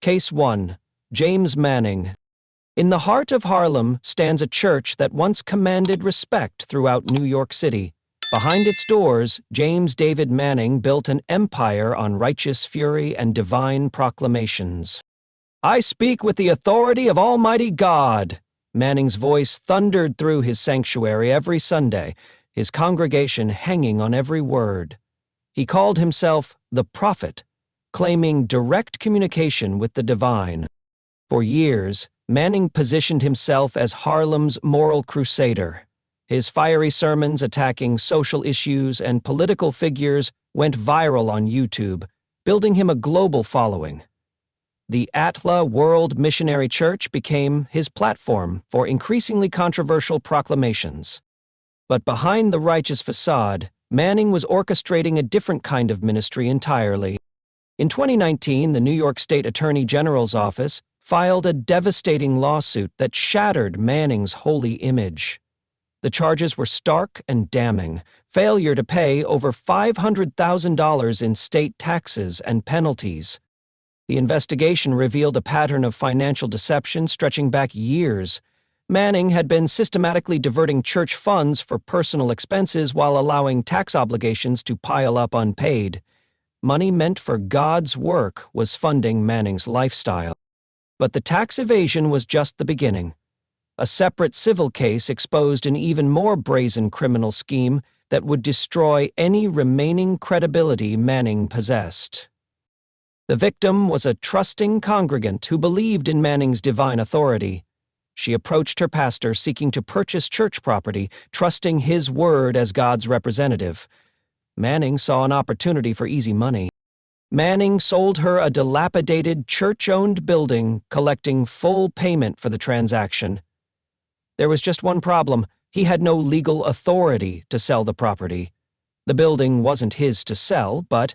Case 1. James Manning. In the heart of Harlem stands a church that once commanded respect throughout New York City. Behind its doors, James David Manning built an empire on righteous fury and divine proclamations. "I speak with the authority of Almighty God." Manning's voice thundered through his sanctuary every Sunday, his congregation hanging on every word. He called himself the prophet, claiming direct communication with the divine. For years, Manning positioned himself as Harlem's moral crusader. His fiery sermons attacking social issues and political figures went viral on YouTube, building him a global following. The Atla World Missionary Church became his platform for increasingly controversial proclamations. But behind the righteous facade, Manning was orchestrating a different kind of ministry entirely. In 2019, the New York State Attorney General's office filed a devastating lawsuit that shattered Manning's holy image. The charges were stark and damning: failure to pay over $500,000 in state taxes and penalties. The investigation revealed a pattern of financial deception stretching back years. Manning had been systematically diverting church funds for personal expenses while allowing tax obligations to pile up unpaid. Money meant for God's work was funding Manning's lifestyle. But the tax evasion was just the beginning. A separate civil case exposed an even more brazen criminal scheme that would destroy any remaining credibility Manning possessed. The victim was a trusting congregant who believed in Manning's divine authority. She approached her pastor seeking to purchase church property, trusting his word as God's representative. Manning saw an opportunity for easy money. Manning sold her a dilapidated church-owned building, collecting full payment for the transaction. There was just one problem: he had no legal authority to sell the property. The building wasn't his to sell, but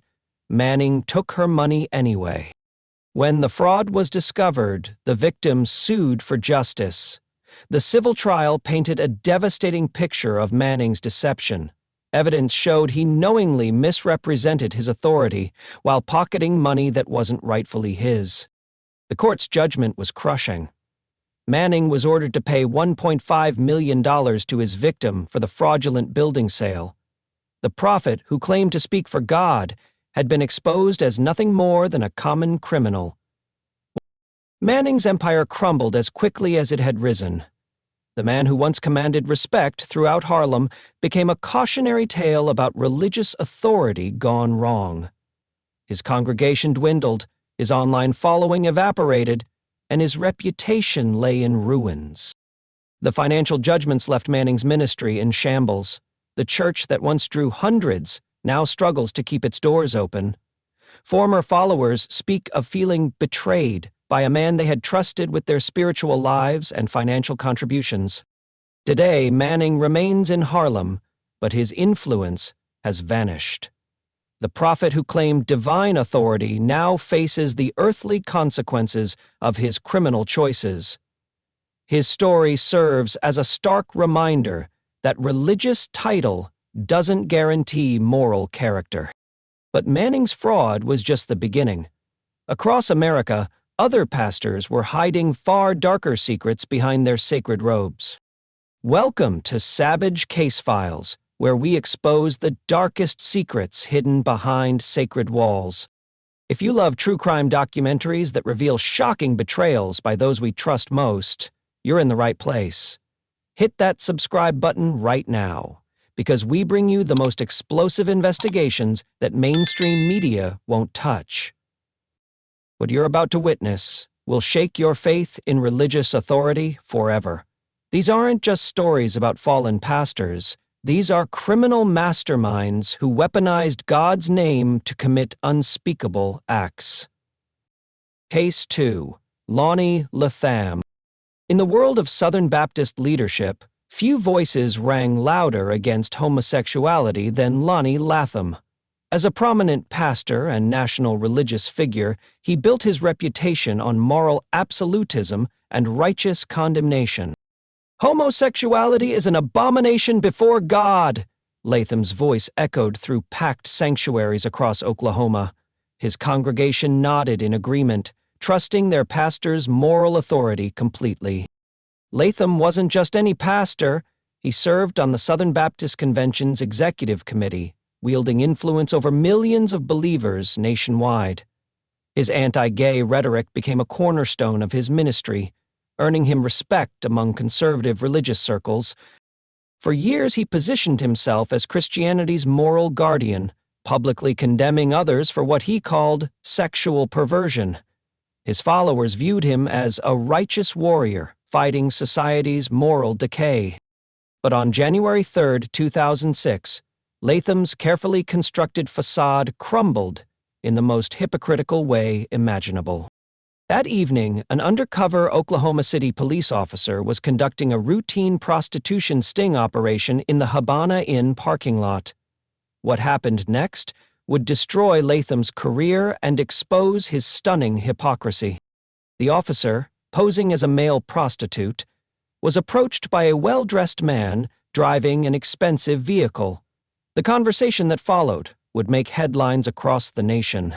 Manning took her money anyway. When the fraud was discovered, the victim sued for justice. The civil trial painted a devastating picture of Manning's deception. Evidence showed he knowingly misrepresented his authority while pocketing money that wasn't rightfully his. The court's judgment was crushing. Manning was ordered to pay $1.5 million to his victim for the fraudulent building sale. The prophet, who claimed to speak for God, had been exposed as nothing more than a common criminal. Manning's empire crumbled as quickly as it had risen. The man who once commanded respect throughout Harlem became a cautionary tale about religious authority gone wrong. His congregation dwindled, his online following evaporated, and his reputation lay in ruins. The financial judgments left Manning's ministry in shambles. The church that once drew hundreds now struggles to keep its doors open. Former followers speak of feeling betrayed by a man they had trusted with their spiritual lives and financial contributions. Today, Manning remains in Harlem, but his influence has vanished. The prophet who claimed divine authority now faces the earthly consequences of his criminal choices. His story serves as a stark reminder that religious title doesn't guarantee moral character. But Manning's fraud was just the beginning. Across America, other pastors were hiding far darker secrets behind their sacred robes. Welcome to Savage Case Files, where we expose the darkest secrets hidden behind sacred walls. If you love true crime documentaries that reveal shocking betrayals by those we trust most, you're in the right place. Hit that subscribe button right now, because we bring you the most explosive investigations that mainstream media won't touch. What you're about to witness will shake your faith in religious authority forever. These aren't just stories about fallen pastors. These are criminal masterminds who weaponized God's name to commit unspeakable acts. Case 2. Lonnie Latham. In the world of Southern Baptist leadership, few voices rang louder against homosexuality than Lonnie Latham. As a prominent pastor and national religious figure, he built his reputation on moral absolutism and righteous condemnation. "Homosexuality is an abomination before God," Latham's voice echoed through packed sanctuaries across Oklahoma. His congregation nodded in agreement, trusting their pastor's moral authority completely. Latham wasn't just any pastor. He served on the Southern Baptist Convention's executive committee, wielding influence over millions of believers nationwide. His anti-gay rhetoric became a cornerstone of his ministry, earning him respect among conservative religious circles. For years he positioned himself as Christianity's moral guardian, publicly condemning others for what he called sexual perversion. His followers viewed him as a righteous warrior fighting society's moral decay. But on January 3, 2006, Latham's carefully constructed facade crumbled in the most hypocritical way imaginable. That evening, an undercover Oklahoma City police officer was conducting a routine prostitution sting operation in the Habana Inn parking lot. What happened next would destroy Latham's career and expose his stunning hypocrisy. The officer, posing as a male prostitute, was approached by a well-dressed man driving an expensive vehicle. The conversation that followed would make headlines across the nation.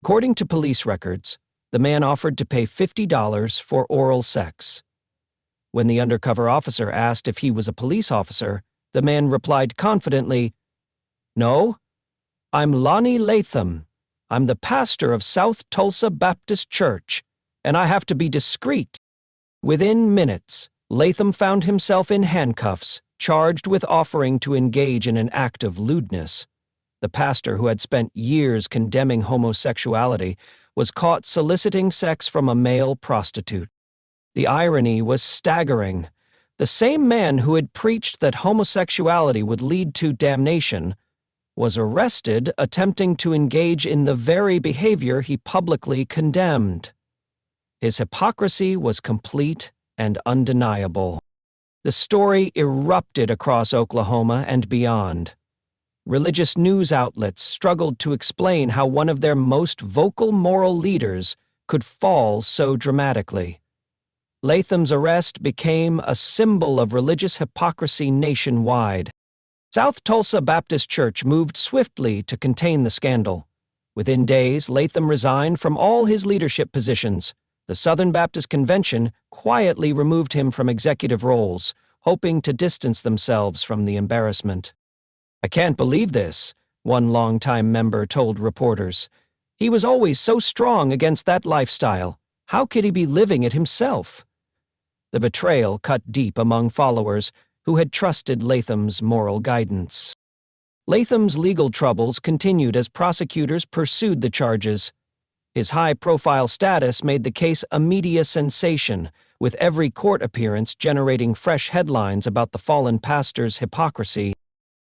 According to police records, the man offered to pay $50 for oral sex. When the undercover officer asked if he was a police officer, the man replied confidently, "No, I'm Lonnie Latham. I'm the pastor of South Tulsa Baptist Church, and I have to be discreet." Within minutes, Latham found himself in handcuffs, charged with offering to engage in an act of lewdness. The pastor, who had spent years condemning homosexuality, was caught soliciting sex from a male prostitute. The irony was staggering. The same man who had preached that homosexuality would lead to damnation was arrested attempting to engage in the very behavior he publicly condemned. His hypocrisy was complete and undeniable. The story erupted across Oklahoma and beyond. Religious news outlets struggled to explain how one of their most vocal moral leaders could fall so dramatically. Latham's arrest became a symbol of religious hypocrisy nationwide. South Tulsa Baptist Church moved swiftly to contain the scandal. Within days, Latham resigned from all his leadership positions. The Southern Baptist Convention quietly removed him from executive roles, hoping to distance themselves from the embarrassment. "I can't believe this," one longtime member told reporters. "He was always so strong against that lifestyle. How could he be living it himself?" The betrayal cut deep among followers who had trusted Latham's moral guidance. Latham's legal troubles continued as prosecutors pursued the charges. His high-profile status made the case a media sensation, with every court appearance generating fresh headlines about the fallen pastor's hypocrisy.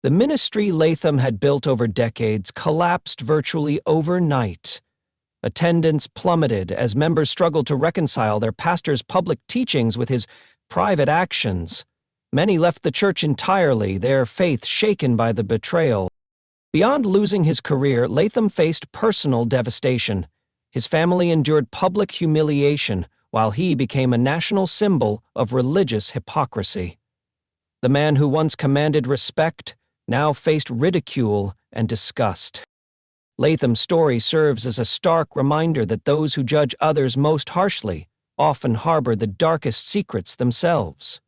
The ministry Latham had built over decades collapsed virtually overnight. Attendance plummeted as members struggled to reconcile their pastor's public teachings with his private actions. Many left the church entirely, their faith shaken by the betrayal. Beyond losing his career, Latham faced personal devastation. His family endured public humiliation, while he became a national symbol of religious hypocrisy. The man who once commanded respect now faced ridicule and disgust. Latham's story serves as a stark reminder that those who judge others most harshly often harbor the darkest secrets themselves.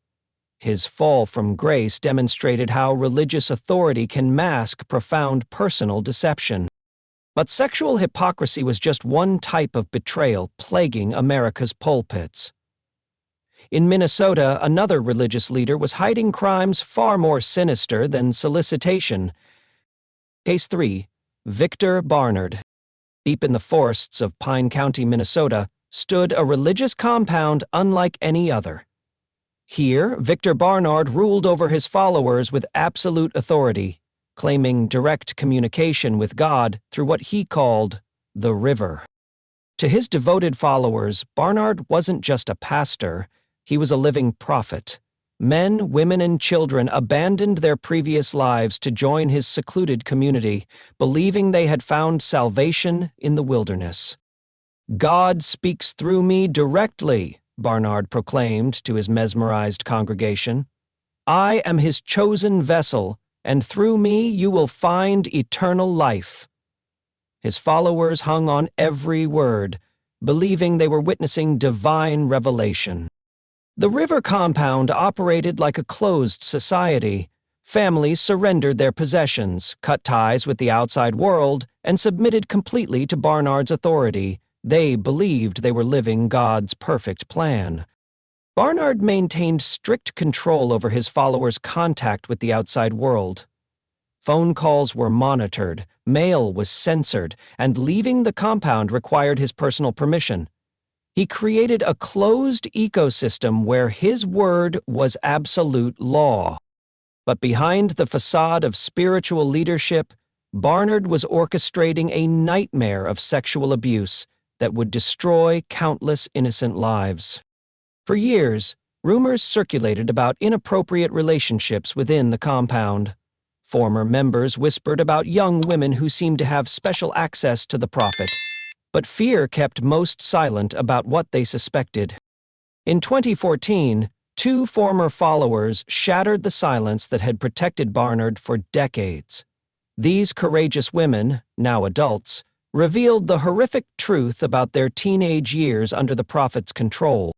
His fall from grace demonstrated how religious authority can mask profound personal deception. But sexual hypocrisy was just one type of betrayal plaguing America's pulpits. In Minnesota, another religious leader was hiding crimes far more sinister than solicitation. Case 3. Victor Barnard. Deep in the forests of Pine County, Minnesota, stood a religious compound unlike any other. Here, Victor Barnard ruled over his followers with absolute authority, claiming direct communication with God through what he called the river. To his devoted followers, Barnard wasn't just a pastor. He was a living prophet. Men, women, and children abandoned their previous lives to join his secluded community, believing they had found salvation in the wilderness. "God speaks through me directly," Barnard proclaimed to his mesmerized congregation. "I am his chosen vessel, and through me you will find eternal life." His followers hung on every word, believing they were witnessing divine revelation. The river compound operated like a closed society. Families surrendered their possessions, cut ties with the outside world, and submitted completely to Barnard's authority. They believed they were living God's perfect plan. Barnard maintained strict control over his followers' contact with the outside world. Phone calls were monitored, mail was censored, and leaving the compound required his personal permission. He created a closed ecosystem where his word was absolute law. But behind the facade of spiritual leadership, Barnard was orchestrating a nightmare of sexual abuse that would destroy countless innocent lives. For years, rumors circulated about inappropriate relationships within the compound. Former members whispered about young women who seemed to have special access to the prophet, but fear kept most silent about what they suspected. In 2014, two former followers shattered the silence that had protected Barnard for decades. These courageous women, now adults, revealed the horrific truth about their teenage years under the prophet's control.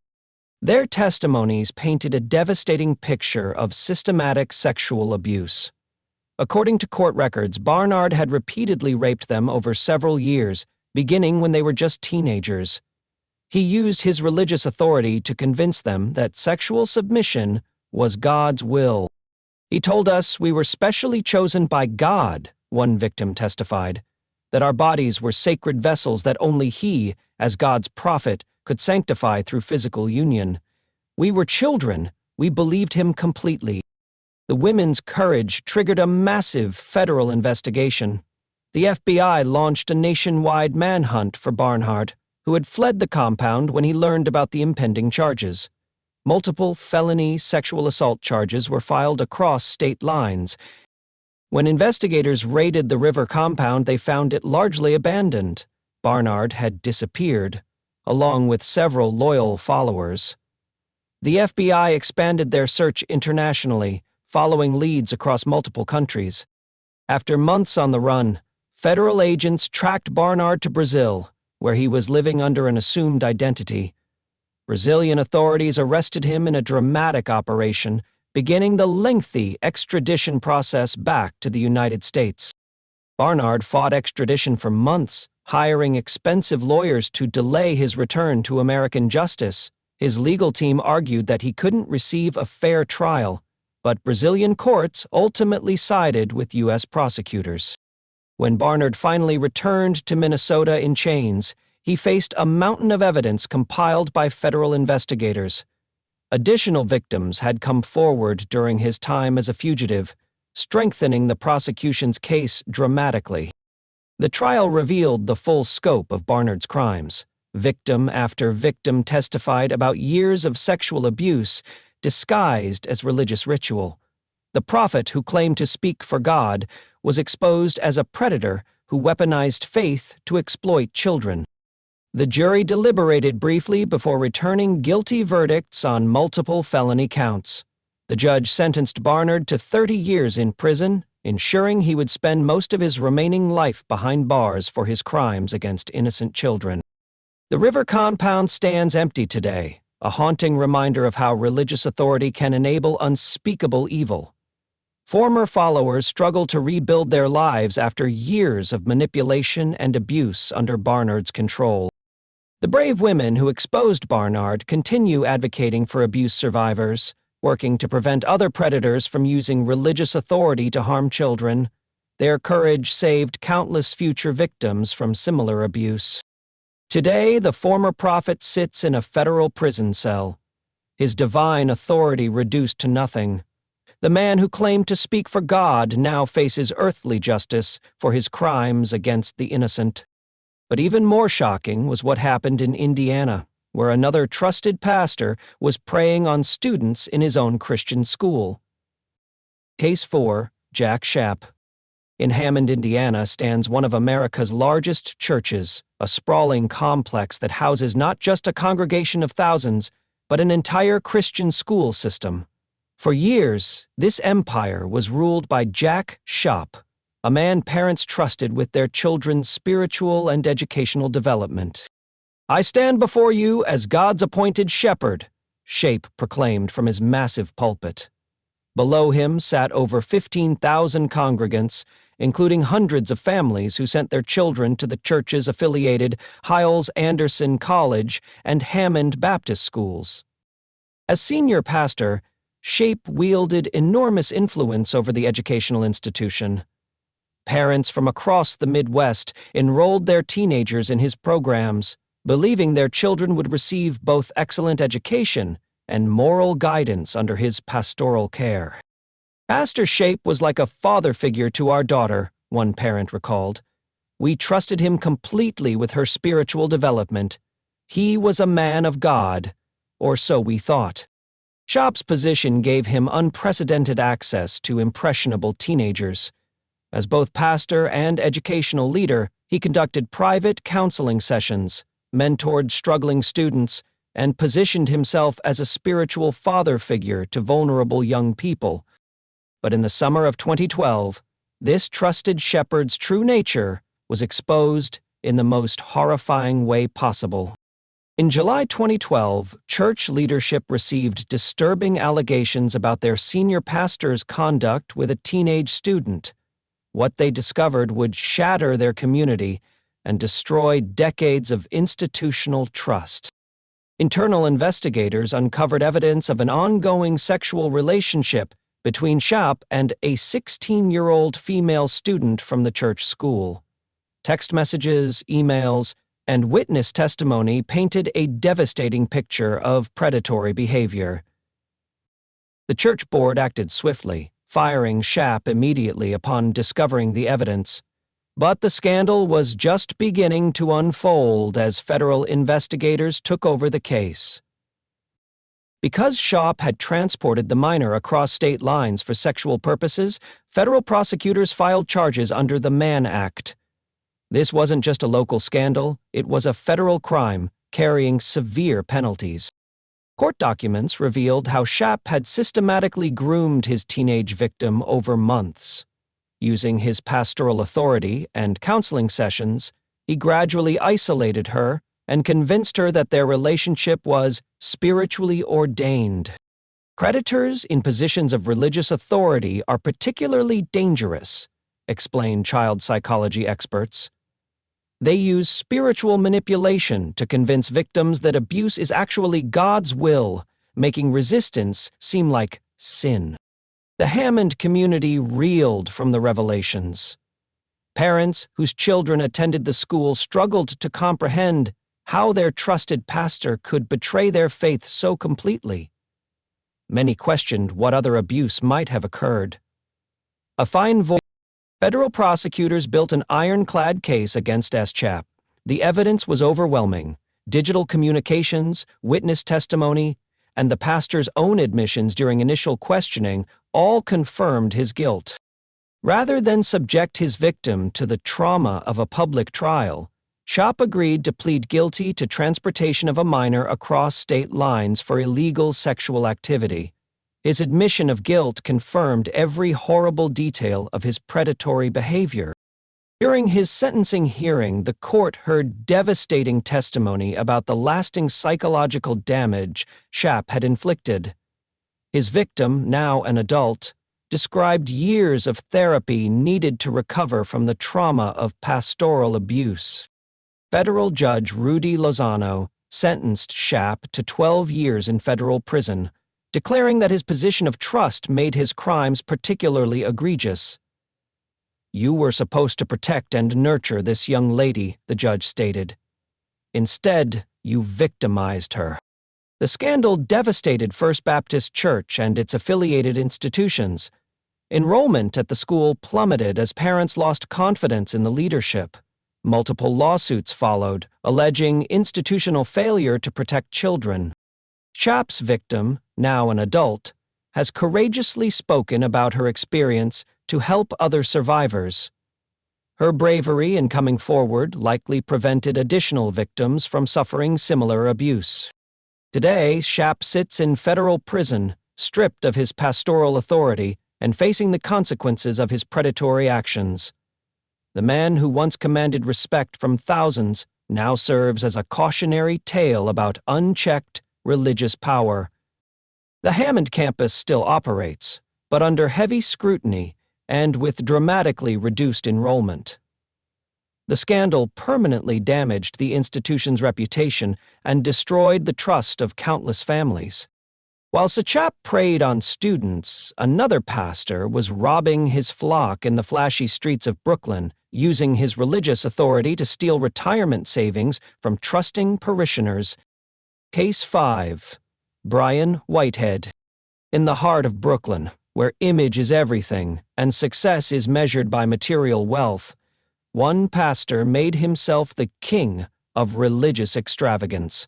Their testimonies painted a devastating picture of systematic sexual abuse. According to court records, Barnard had repeatedly raped them over several years, beginning when they were just teenagers. He used his religious authority to convince them that sexual submission was God's will. He told us we were specially chosen by God, one victim testified, that our bodies were sacred vessels that only He, as God's prophet, could sanctify through physical union. We were children, we believed Him completely. The women's courage triggered a massive federal investigation. The FBI launched a nationwide manhunt for Barnard, who had fled the compound when he learned about the impending charges. Multiple felony sexual assault charges were filed across state lines. When investigators raided the river compound, they found it largely abandoned. Barnard had disappeared, along with several loyal followers. The FBI expanded their search internationally, following leads across multiple countries. After months on the run, federal agents tracked Barnard to Brazil, where he was living under an assumed identity. Brazilian authorities arrested him in a dramatic operation, beginning the lengthy extradition process back to the United States. Barnard fought extradition for months, hiring expensive lawyers to delay his return to American justice. His legal team argued that he couldn't receive a fair trial, but Brazilian courts ultimately sided with U.S. prosecutors. When Barnard finally returned to Minnesota in chains, he faced a mountain of evidence compiled by federal investigators. Additional victims had come forward during his time as a fugitive, strengthening the prosecution's case dramatically. The trial revealed the full scope of Barnard's crimes. Victim after victim testified about years of sexual abuse disguised as religious ritual. The prophet who claimed to speak for God was exposed as a predator who weaponized faith to exploit children. The jury deliberated briefly before returning guilty verdicts on multiple felony counts. The judge sentenced Barnard to 30 years in prison, ensuring he would spend most of his remaining life behind bars for his crimes against innocent children. The river compound stands empty today, a haunting reminder of how religious authority can enable unspeakable evil. Former followers struggle to rebuild their lives after years of manipulation and abuse under Barnard's control. The brave women who exposed Barnard continue advocating for abuse survivors, working to prevent other predators from using religious authority to harm children. Their courage saved countless future victims from similar abuse. Today, the former prophet sits in a federal prison cell, his divine authority reduced to nothing. The man who claimed to speak for God now faces earthly justice for his crimes against the innocent. But even more shocking was what happened in Indiana, where another trusted pastor was preying on students in his own Christian school. Case 4, Jack Schaap. In Hammond, Indiana, stands one of America's largest churches, a sprawling complex that houses not just a congregation of thousands, but an entire Christian school system. For years, this empire was ruled by Jack Schaap, a man parents trusted with their children's spiritual and educational development. I stand before you as God's appointed shepherd, Shape proclaimed from his massive pulpit. Below him sat over 15,000 congregants, including hundreds of families who sent their children to the church's affiliated Hiles-Anderson College and Hammond Baptist schools. As senior pastor, Shape wielded enormous influence over the educational institution. Parents from across the Midwest enrolled their teenagers in his programs, believing their children would receive both excellent education and moral guidance under his pastoral care. Pastor Shape was like a father figure to our daughter, one parent recalled. We trusted him completely with her spiritual development. He was a man of God, or so we thought. Shape's position gave him unprecedented access to impressionable teenagers. As both pastor and educational leader, he conducted private counseling sessions, mentored struggling students, and positioned himself as a spiritual father figure to vulnerable young people. But in the summer of 2012, this trusted shepherd's true nature was exposed in the most horrifying way possible. In July 2012, church leadership received disturbing allegations about their senior pastor's conduct with a teenage student. What they discovered would shatter their community and destroy decades of institutional trust. Internal investigators uncovered evidence of an ongoing sexual relationship between Shape and a 16-year-old female student from the church school. Text messages, emails, and witness testimony painted a devastating picture of predatory behavior. The church board acted swiftly, firing Shape immediately upon discovering the evidence. But the scandal was just beginning to unfold as federal investigators took over the case. Because Shape had transported the minor across state lines for sexual purposes, federal prosecutors filed charges under the Mann Act. This wasn't just a local scandal, it was a federal crime carrying severe penalties. Court documents revealed how Shape had systematically groomed his teenage victim over months. Using his pastoral authority and counseling sessions, he gradually isolated her and convinced her that their relationship was spiritually ordained. Predators in positions of religious authority are particularly dangerous, explain child psychology experts. They use spiritual manipulation to convince victims that abuse is actually God's will, making resistance seem like sin. The Hammond community reeled from the revelations. Parents whose children attended the school struggled to comprehend how their trusted pastor could betray their faith so completely. Many questioned what other abuse might have occurred. Federal prosecutors built an ironclad case against Shape. The evidence was overwhelming. Digital communications, witness testimony, and the pastor's own admissions during initial questioning all confirmed his guilt. Rather than subject his victim to the trauma of a public trial, Shape agreed to plead guilty to transportation of a minor across state lines for illegal sexual activity. His admission of guilt confirmed every horrible detail of his predatory behavior. During his sentencing hearing, the court heard devastating testimony about the lasting psychological damage Shape had inflicted. His victim, now an adult, described years of therapy needed to recover from the trauma of pastoral abuse. Federal Judge Rudy Lozano sentenced Shape to 12 years in federal prison, declaring that his position of trust made his crimes particularly egregious. "You were supposed to protect and nurture this young lady," the judge stated. "Instead, you victimized her." The scandal devastated First Baptist Church and its affiliated institutions. Enrollment at the school plummeted as parents lost confidence in the leadership. Multiple lawsuits followed, alleging institutional failure to protect children. Shape's victim, now an adult, has courageously spoken about her experience to help other survivors. Her bravery in coming forward likely prevented additional victims from suffering similar abuse. Today, Shape sits in federal prison, stripped of his pastoral authority and facing the consequences of his predatory actions. The man who once commanded respect from thousands now serves as a cautionary tale about unchecked religious power. The Hammond campus still operates, but under heavy scrutiny and with dramatically reduced enrollment. The scandal permanently damaged the institution's reputation and destroyed the trust of countless families. While Sachap preyed on students, another pastor was robbing his flock in the flashy streets of Brooklyn, using his religious authority to steal retirement savings from trusting parishioners. Case 5. Brian Whitehead. In the heart of Brooklyn, where image is everything and success is measured by material wealth, one pastor made himself the king of religious extravagance.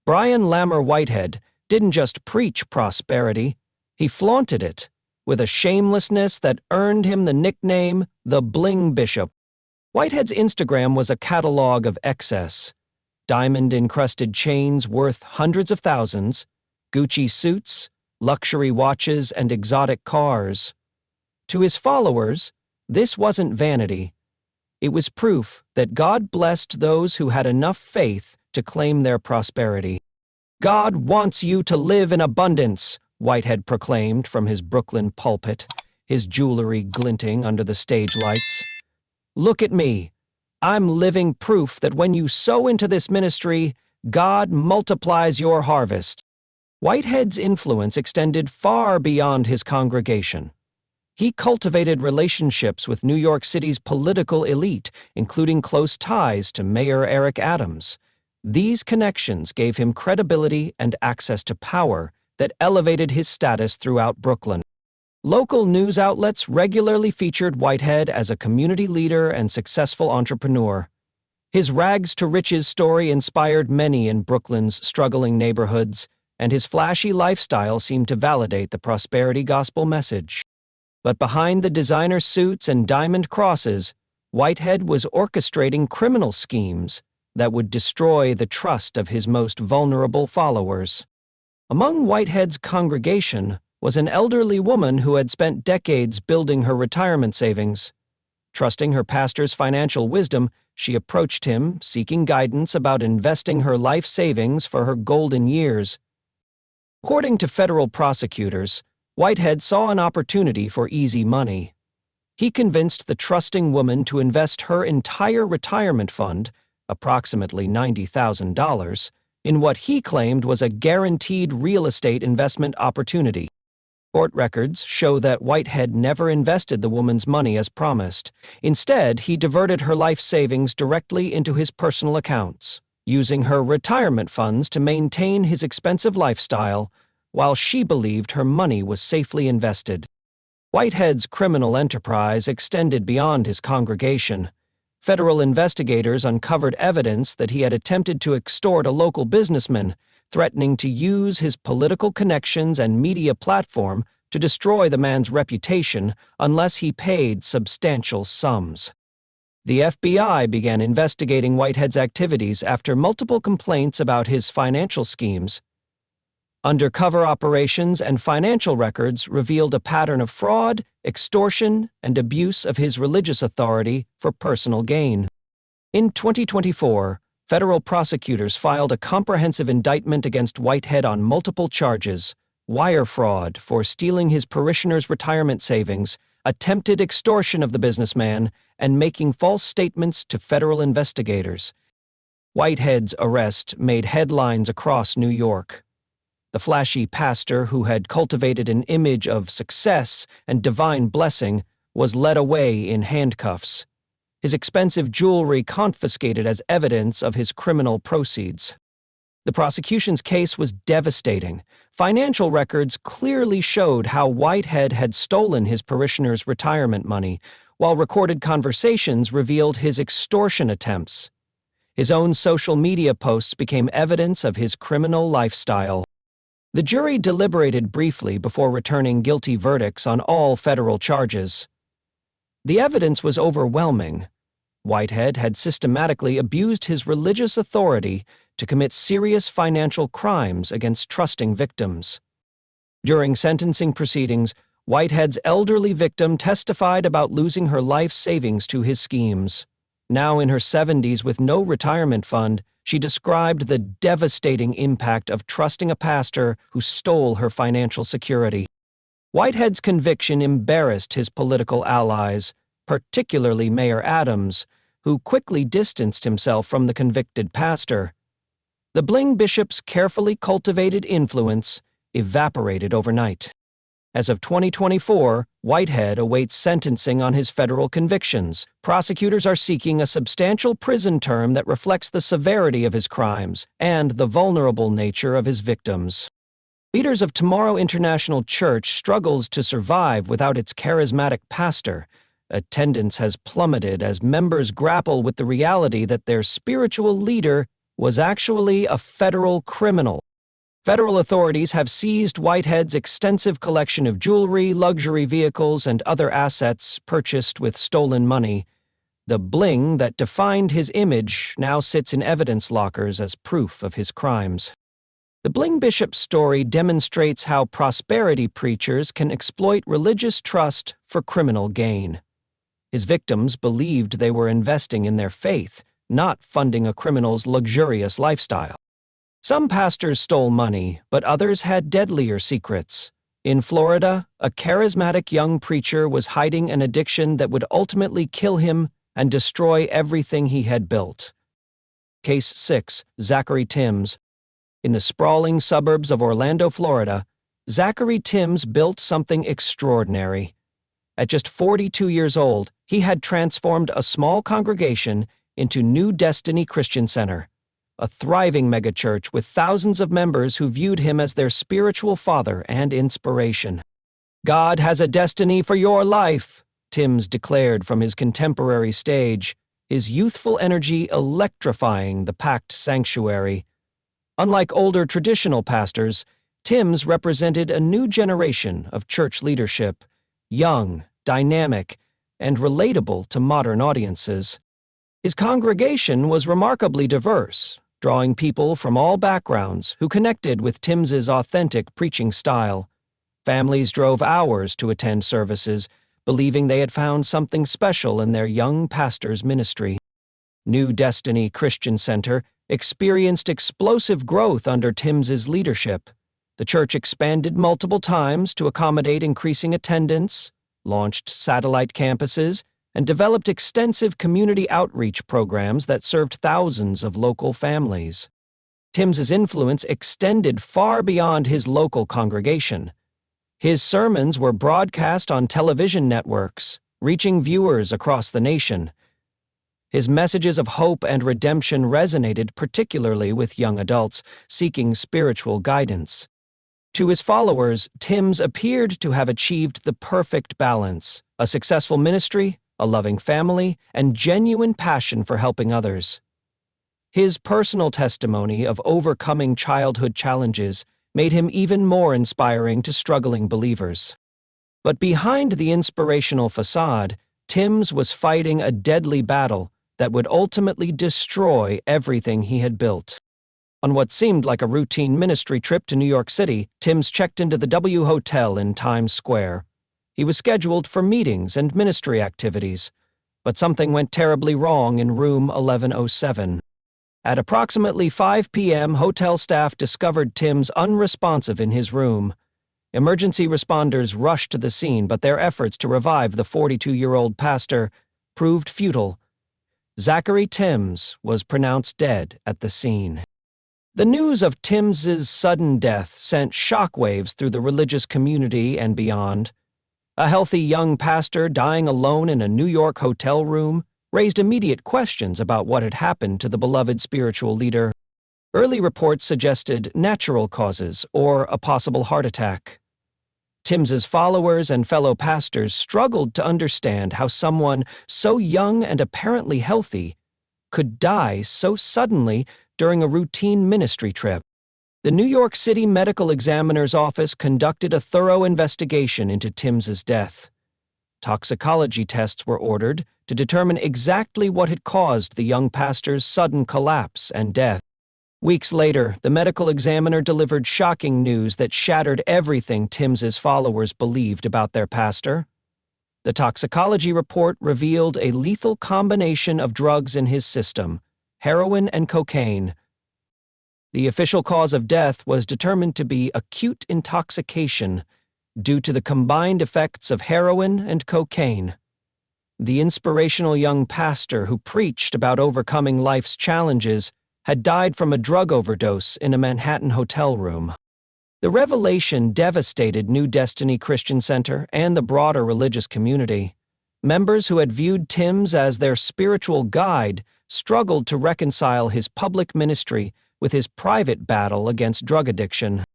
Brian Lammer Whitehead didn't just preach prosperity, he flaunted it with a shamelessness that earned him the nickname the Bling Bishop. Whitehead's Instagram was a catalog of excess: diamond-encrusted chains worth hundreds of thousands, Gucci suits, luxury watches, and exotic cars. To his followers, this wasn't vanity. It was proof that God blessed those who had enough faith to claim their prosperity. "God wants you to live in abundance," Whitehead proclaimed from his Brooklyn pulpit, his jewelry glinting under the stage lights. "Look at me. I'm living proof that when you sow into this ministry, God multiplies your harvest." Whitehead's influence extended far beyond his congregation. He cultivated relationships with New York City's political elite, including close ties to Mayor Eric Adams. These connections gave him credibility and access to power that elevated his status throughout Brooklyn. Local news outlets regularly featured Whitehead as a community leader and successful entrepreneur. His rags-to-riches story inspired many in Brooklyn's struggling neighborhoods, and his flashy lifestyle seemed to validate the prosperity gospel message. But behind the designer suits and diamond crosses, Whitehead was orchestrating criminal schemes that would destroy the trust of his most vulnerable followers. Among Whitehead's congregation was an elderly woman who had spent decades building her retirement savings. Trusting her pastor's financial wisdom, she approached him, seeking guidance about investing her life savings for her golden years. According to federal prosecutors, Whitehead saw an opportunity for easy money. He convinced the trusting woman to invest her entire retirement fund, approximately $90,000, in what he claimed was a guaranteed real estate investment opportunity. Court records show that Whitehead never invested the woman's money as promised. Instead, he diverted her life savings directly into his personal accounts, using her retirement funds to maintain his expensive lifestyle, while she believed her money was safely invested. Whitehead's criminal enterprise extended beyond his congregation. Federal investigators uncovered evidence that he had attempted to extort a local businessman, threatening to use his political connections and media platform to destroy the man's reputation unless he paid substantial sums. The FBI began investigating Whitehead's activities after multiple complaints about his financial schemes. Undercover operations and financial records revealed a pattern of fraud, extortion, and abuse of his religious authority for personal gain. In 2024, federal prosecutors filed a comprehensive indictment against Whitehead on multiple charges: wire fraud for stealing his parishioners' retirement savings, attempted extortion of the businessman, and making false statements to federal investigators. Whitehead's arrest made headlines across New York. The flashy pastor, who had cultivated an image of success and divine blessing, was led away in handcuffs, his expensive jewelry confiscated as evidence of his criminal proceeds. The prosecution's case was devastating. Financial records clearly showed how Whitehead had stolen his parishioners' retirement money, while recorded conversations revealed his extortion attempts. His own social media posts became evidence of his criminal lifestyle. The jury deliberated briefly before returning guilty verdicts on all federal charges. The evidence was overwhelming. Whitehead had systematically abused his religious authority to commit serious financial crimes against trusting victims. During sentencing proceedings, Whitehead's elderly victim testified about losing her life savings to his schemes. Now in her 70s with no retirement fund, she described the devastating impact of trusting a pastor who stole her financial security. Whitehead's conviction embarrassed his political allies, particularly Mayor Adams, who quickly distanced himself from the convicted pastor. The Bling bishop's carefully cultivated influence evaporated overnight. As of 2024, Whitehead awaits sentencing on his federal convictions. Prosecutors are seeking a substantial prison term that reflects the severity of his crimes and the vulnerable nature of his victims. Leaders of Tomorrow International Church struggles to survive without its charismatic pastor. Attendance has plummeted as members grapple with the reality that their spiritual leader was actually a federal criminal. Federal authorities have seized Whitehead's extensive collection of jewelry, luxury vehicles, and other assets purchased with stolen money. The bling that defined his image now sits in evidence lockers as proof of his crimes. The Bling bishop's story demonstrates how prosperity preachers can exploit religious trust for criminal gain. His victims believed they were investing in their faith, not funding a criminal's luxurious lifestyle. Some pastors stole money, but others had deadlier secrets. In Florida, a charismatic young preacher was hiding an addiction that would ultimately kill him and destroy everything he had built. Case 6, Zachary Timms. In the sprawling suburbs of Orlando, Florida, Zachary Timms built something extraordinary. At just 42 years old, he had transformed a small congregation into New Destiny Christian Center, a thriving megachurch with thousands of members who viewed him as their spiritual father and inspiration. "God has a destiny for your life," Timms declared from his contemporary stage, his youthful energy electrifying the packed sanctuary. Unlike older traditional pastors, Timms represented a new generation of church leadership, young, dynamic, and relatable to modern audiences. His congregation was remarkably diverse, drawing people from all backgrounds who connected with Timms's authentic preaching style. Families drove hours to attend services, believing they had found something special in their young pastor's ministry. New Destiny Christian Center experienced explosive growth under Timms's leadership. The church expanded multiple times to accommodate increasing attendance, launched satellite campuses, and developed extensive community outreach programs that served thousands of local families. Timms's influence extended far beyond his local congregation. His sermons were broadcast on television networks, reaching viewers across the nation. His messages of hope and redemption resonated particularly with young adults seeking spiritual guidance. To his followers, Timms appeared to have achieved the perfect balance: a successful ministry, a loving family, and genuine passion for helping others. His personal testimony of overcoming childhood challenges made him even more inspiring to struggling believers. But behind the inspirational facade, Timms was fighting a deadly battle that would ultimately destroy everything he had built. On what seemed like a routine ministry trip to New York City, Timms checked into the W Hotel in Times Square. He was scheduled for meetings and ministry activities, but something went terribly wrong in room 1107. At approximately 5 p.m., hotel staff discovered Timms unresponsive in his room. Emergency responders rushed to the scene, but their efforts to revive the 42-year-old pastor proved futile. Zachary Timms was pronounced dead at the scene. The news of Timms's sudden death sent shockwaves through the religious community and beyond. A healthy young pastor dying alone in a New York hotel room raised immediate questions about what had happened to the beloved spiritual leader. Early reports suggested natural causes or a possible heart attack. Timms's followers and fellow pastors struggled to understand how someone so young and apparently healthy could die so suddenly during a routine ministry trip. The New York City Medical Examiner's Office conducted a thorough investigation into Timms's death. Toxicology tests were ordered to determine exactly what had caused the young pastor's sudden collapse and death. Weeks later, the medical examiner delivered shocking news that shattered everything Timms's followers believed about their pastor. The toxicology report revealed a lethal combination of drugs in his system, heroin and cocaine. The official cause of death was determined to be acute intoxication due to the combined effects of heroin and cocaine. The inspirational young pastor who preached about overcoming life's challenges had died from a drug overdose in a Manhattan hotel room. The revelation devastated New Destiny Christian Center and the broader religious community. Members who had viewed Timms as their spiritual guide struggled to reconcile his public ministry with his private battle against drug addiction.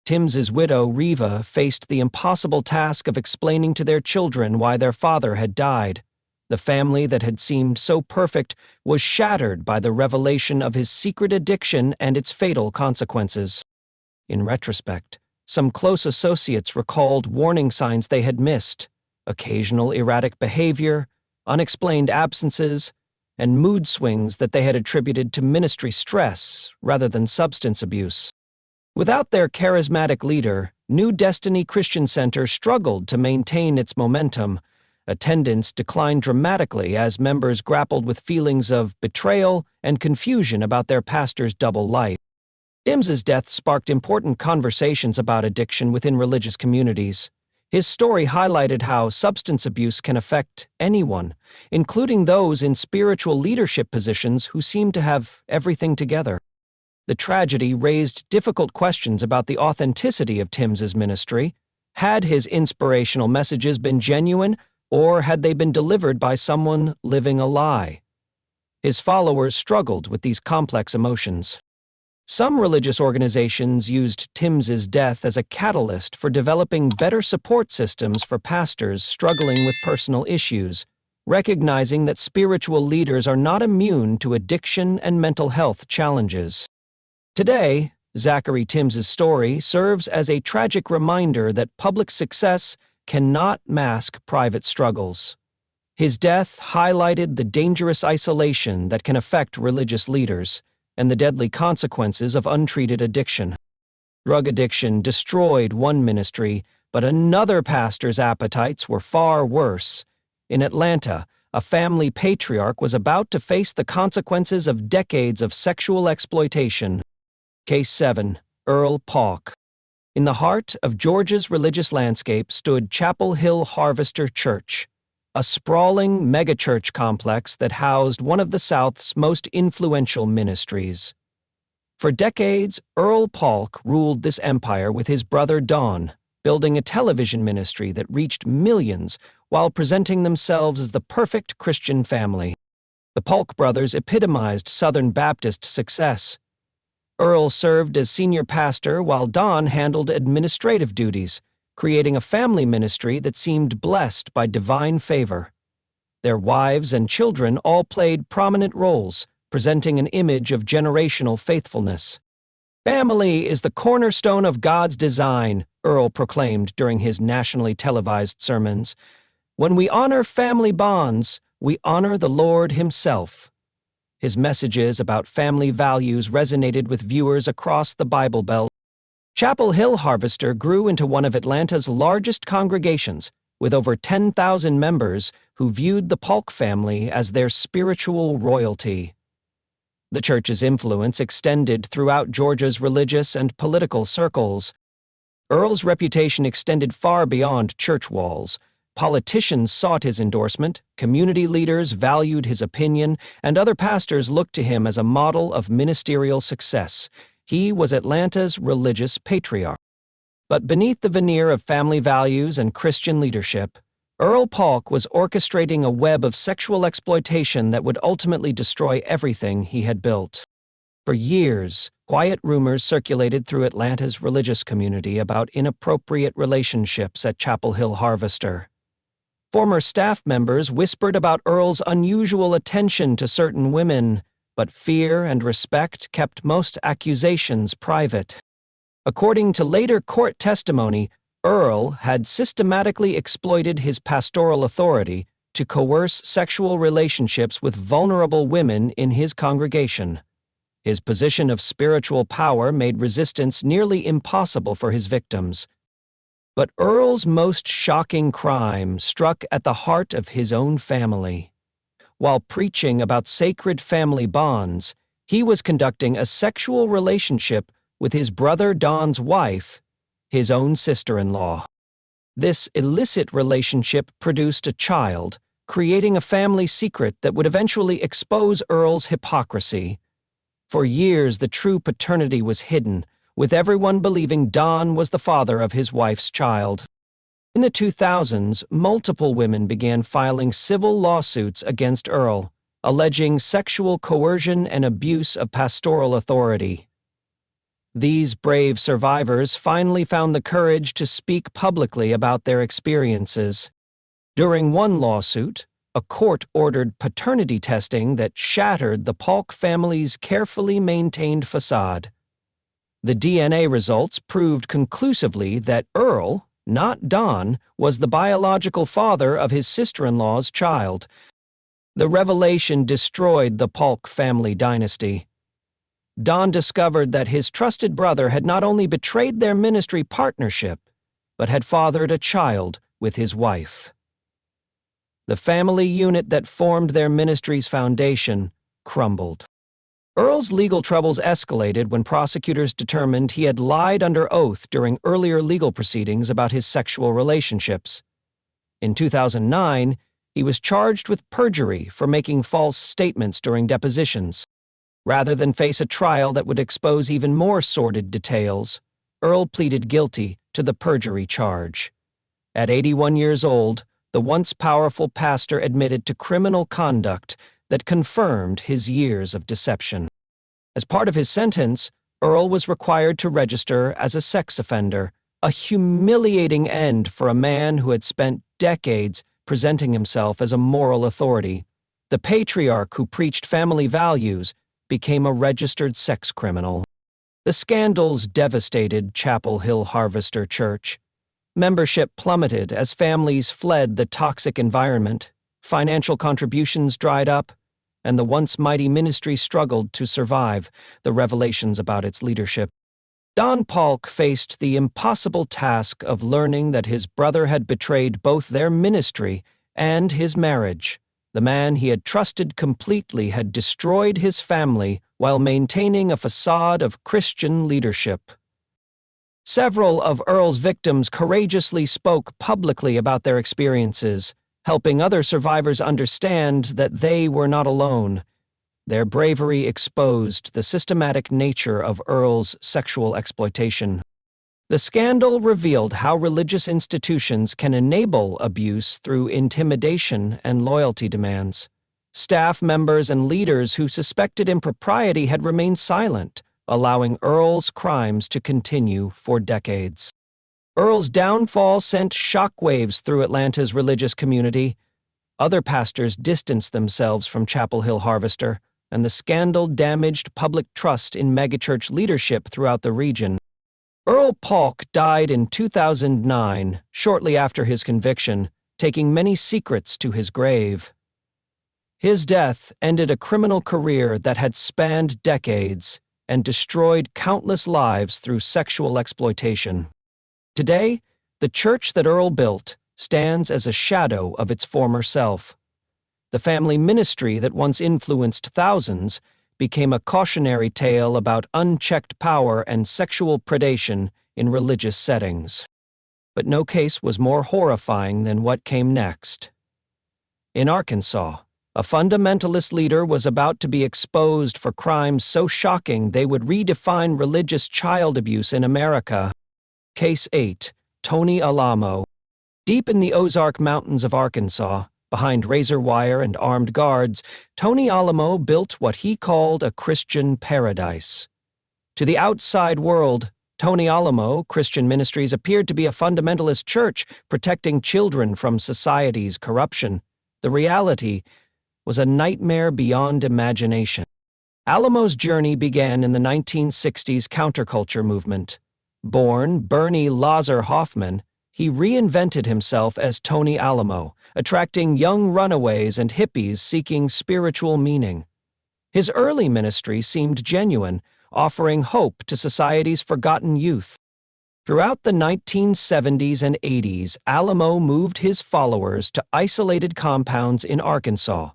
Timms's widow, Reva, faced the impossible task of explaining to their children why their father had died. The family that had seemed so perfect was shattered by the revelation of his secret addiction and its fatal consequences. In retrospect, some close associates recalled warning signs they had missed: occasional erratic behavior, unexplained absences, and mood swings that they had attributed to ministry stress rather than substance abuse. Without their charismatic leader, New Destiny Christian Center struggled to maintain its momentum. Attendance declined dramatically as members grappled with feelings of betrayal and confusion about their pastor's double life. Timms's death sparked important conversations about addiction within religious communities. His story highlighted how substance abuse can affect anyone, including those in spiritual leadership positions who seem to have everything together. The tragedy raised difficult questions about the authenticity of Timms's ministry. Had his inspirational messages been genuine, or had they been delivered by someone living a lie? His followers struggled with these complex emotions. Some religious organizations used Timms's death as a catalyst for developing better support systems for pastors struggling with personal issues, recognizing that spiritual leaders are not immune to addiction and mental health challenges. Today, Zachary Timms's story serves as a tragic reminder that public success cannot mask private struggles. His death highlighted the dangerous isolation that can affect religious leaders and the deadly consequences of untreated addiction. Drug addiction destroyed one ministry, but another pastor's appetites were far worse. In Atlanta, a family patriarch was about to face the consequences of decades of sexual exploitation. Case 7. Earl Polk. In the heart of Georgia's religious landscape stood Chapel Hill Harvester Church, a sprawling megachurch complex that housed one of the South's most influential ministries. For decades, Earl Polk ruled this empire with his brother Don, building a television ministry that reached millions while presenting themselves as the perfect Christian family. The Polk brothers epitomized Southern Baptist success. Earl served as senior pastor while Don handled administrative duties, creating a family ministry that seemed blessed by divine favor. Their wives and children all played prominent roles, presenting an image of generational faithfulness. "Family is the cornerstone of God's design," Earl proclaimed during his nationally televised sermons. "When we honor family bonds, we honor the Lord Himself." His messages about family values resonated with viewers across the Bible Belt. Chapel Hill Harvester grew into one of Atlanta's largest congregations, with over 10,000 members who viewed the Polk family as their spiritual royalty. The church's influence extended throughout Georgia's religious and political circles. Earl's reputation extended far beyond church walls. Politicians sought his endorsement, community leaders valued his opinion, and other pastors looked to him as a model of ministerial success. He was Atlanta's religious patriarch. But beneath the veneer of family values and Christian leadership, Earl Polk was orchestrating a web of sexual exploitation that would ultimately destroy everything he had built. For years, quiet rumors circulated through Atlanta's religious community about inappropriate relationships at Chapel Hill Harvester. Former staff members whispered about Earl's unusual attention to certain women, but fear and respect kept most accusations private. According to later court testimony, Earl had systematically exploited his pastoral authority to coerce sexual relationships with vulnerable women in his congregation. His position of spiritual power made resistance nearly impossible for his victims. But Earl's most shocking crime struck at the heart of his own family. While preaching about sacred family bonds, he was conducting a sexual relationship with his brother Don's wife, his own sister-in-law. This illicit relationship produced a child, creating a family secret that would eventually expose Earl's hypocrisy. For years, the true paternity was hidden, with everyone believing Don was the father of his wife's child. In the 2000s, multiple women began filing civil lawsuits against Earl, alleging sexual coercion and abuse of pastoral authority. These brave survivors finally found the courage to speak publicly about their experiences. During one lawsuit, a court ordered paternity testing that shattered the Polk family's carefully maintained facade. The DNA results proved conclusively that Earl, not Don, was the biological father of his sister-in-law's child. The revelation destroyed the Polk family dynasty. Don discovered that his trusted brother had not only betrayed their ministry partnership, but had fathered a child with his wife. The family unit that formed their ministry's foundation crumbled. Earl's legal troubles escalated when prosecutors determined he had lied under oath during earlier legal proceedings about his sexual relationships. In 2009, he was charged with perjury for making false statements during depositions. Rather than face a trial that would expose even more sordid details, Earl pleaded guilty to the perjury charge. At 81 years old, the once powerful pastor admitted to criminal conduct that confirmed his years of deception. As part of his sentence, Earl was required to register as a sex offender, a humiliating end for a man who had spent decades presenting himself as a moral authority. The patriarch who preached family values became a registered sex criminal. The scandals devastated Chapel Hill Harvester Church. Membership plummeted as families fled the toxic environment, financial contributions dried up, and the once mighty ministry struggled to survive the revelations about its leadership. Don Polk faced the impossible task of learning that his brother had betrayed both their ministry and his marriage. The man he had trusted completely had destroyed his family while maintaining a facade of Christian leadership. Several of Earl's victims courageously spoke publicly about their experiences, helping other survivors understand that they were not alone. Their bravery exposed the systematic nature of Earl's sexual exploitation. The scandal revealed how religious institutions can enable abuse through intimidation and loyalty demands. Staff members and leaders who suspected impropriety had remained silent, allowing Earl's crimes to continue for decades. Earl's downfall sent shockwaves through Atlanta's religious community. Other pastors distanced themselves from Chapel Hill Harvester, and the scandal damaged public trust in megachurch leadership throughout the region. Earl Polk died in 2009, shortly after his conviction, taking many secrets to his grave. His death ended a criminal career that had spanned decades and destroyed countless lives through sexual exploitation. Today, the church that Earl built stands as a shadow of its former self. The family ministry that once influenced thousands became a cautionary tale about unchecked power and sexual predation in religious settings. But no case was more horrifying than what came next. In Arkansas, a fundamentalist leader was about to be exposed for crimes so shocking they would redefine religious child abuse in America. Case 8, Tony Alamo. Deep in the Ozark Mountains of Arkansas, behind razor wire and armed guards, Tony Alamo built what he called a Christian paradise. To the outside world, Tony Alamo Christian Ministries appeared to be a fundamentalist church protecting children from society's corruption. The reality was a nightmare beyond imagination. Alamo's journey began in the 1960s counterculture movement. Born Bernie Lazar Hoffman, he reinvented himself as Tony Alamo, attracting young runaways and hippies seeking spiritual meaning. His early ministry seemed genuine, offering hope to society's forgotten youth. Throughout the 1970s and 80s, Alamo moved his followers to isolated compounds in Arkansas.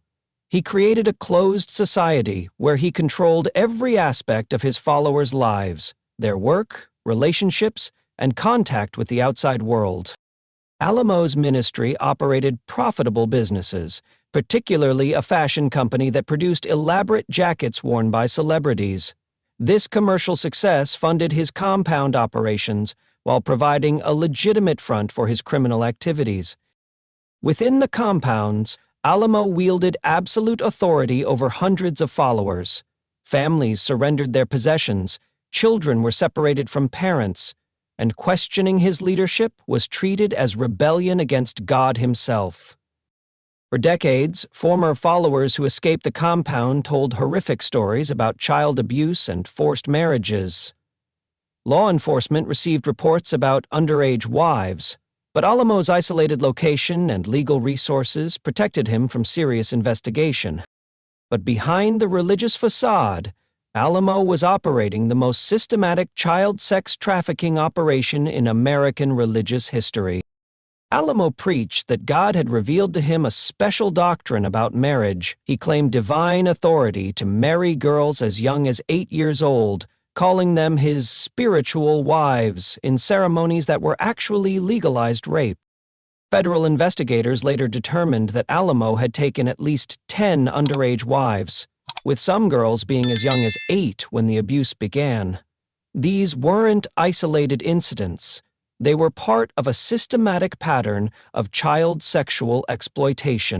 He created a closed society where he controlled every aspect of his followers' lives, their work, relationships, and contact with the outside world. Alamo's ministry operated profitable businesses, particularly a fashion company that produced elaborate jackets worn by celebrities. This commercial success funded his compound operations while providing a legitimate front for his criminal activities. Within the compounds, Alamo wielded absolute authority over hundreds of followers. Families surrendered their possessions, children were separated from parents, and questioning his leadership was treated as rebellion against God himself. For decades, former followers who escaped the compound told horrific stories about child abuse and forced marriages. Law enforcement received reports about underage wives, but Alamo's isolated location and legal resources protected him from serious investigation. But behind the religious facade, Alamo was operating the most systematic child sex trafficking operation in American religious history. Alamo preached that God had revealed to him a special doctrine about marriage. He claimed divine authority to marry girls as young as 8 years old, calling them his spiritual wives in ceremonies that were actually legalized rape. Federal investigators later determined that Alamo had taken at least 10 underage wives, with some girls being as young as 8 when the abuse began. These weren't isolated incidents. They were part of a systematic pattern of child sexual exploitation.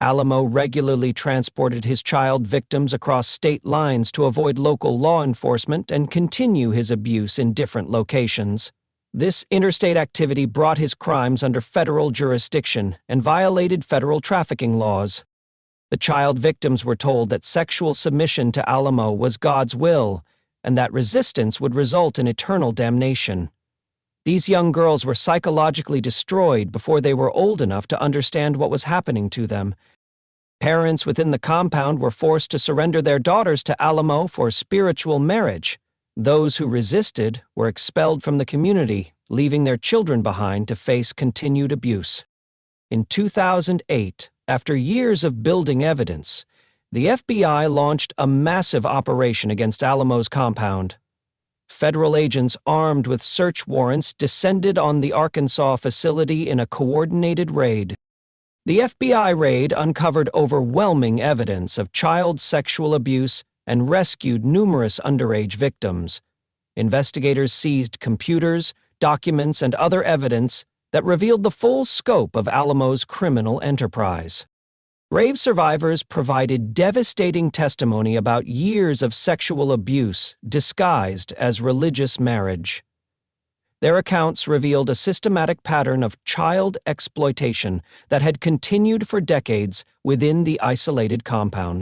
Alamo regularly transported his child victims across state lines to avoid local law enforcement and continue his abuse in different locations. This interstate activity brought his crimes under federal jurisdiction and violated federal trafficking laws. The child victims were told that sexual submission to Alamo was God's will, and that resistance would result in eternal damnation. These young girls were psychologically destroyed before they were old enough to understand what was happening to them. Parents within the compound were forced to surrender their daughters to Alamo for spiritual marriage. Those who resisted were expelled from the community, leaving their children behind to face continued abuse. In 2008, after years of building evidence, the FBI launched a massive operation against Alamo's compound. Federal agents armed with search warrants descended on the Arkansas facility in a coordinated raid. The FBI raid uncovered overwhelming evidence of child sexual abuse and rescued numerous underage victims. Investigators seized computers, documents, and other evidence that revealed the full scope of Alamo's criminal enterprise. Grave survivors provided devastating testimony about years of sexual abuse disguised as religious marriage. Their accounts revealed a systematic pattern of child exploitation that had continued for decades within the isolated compound.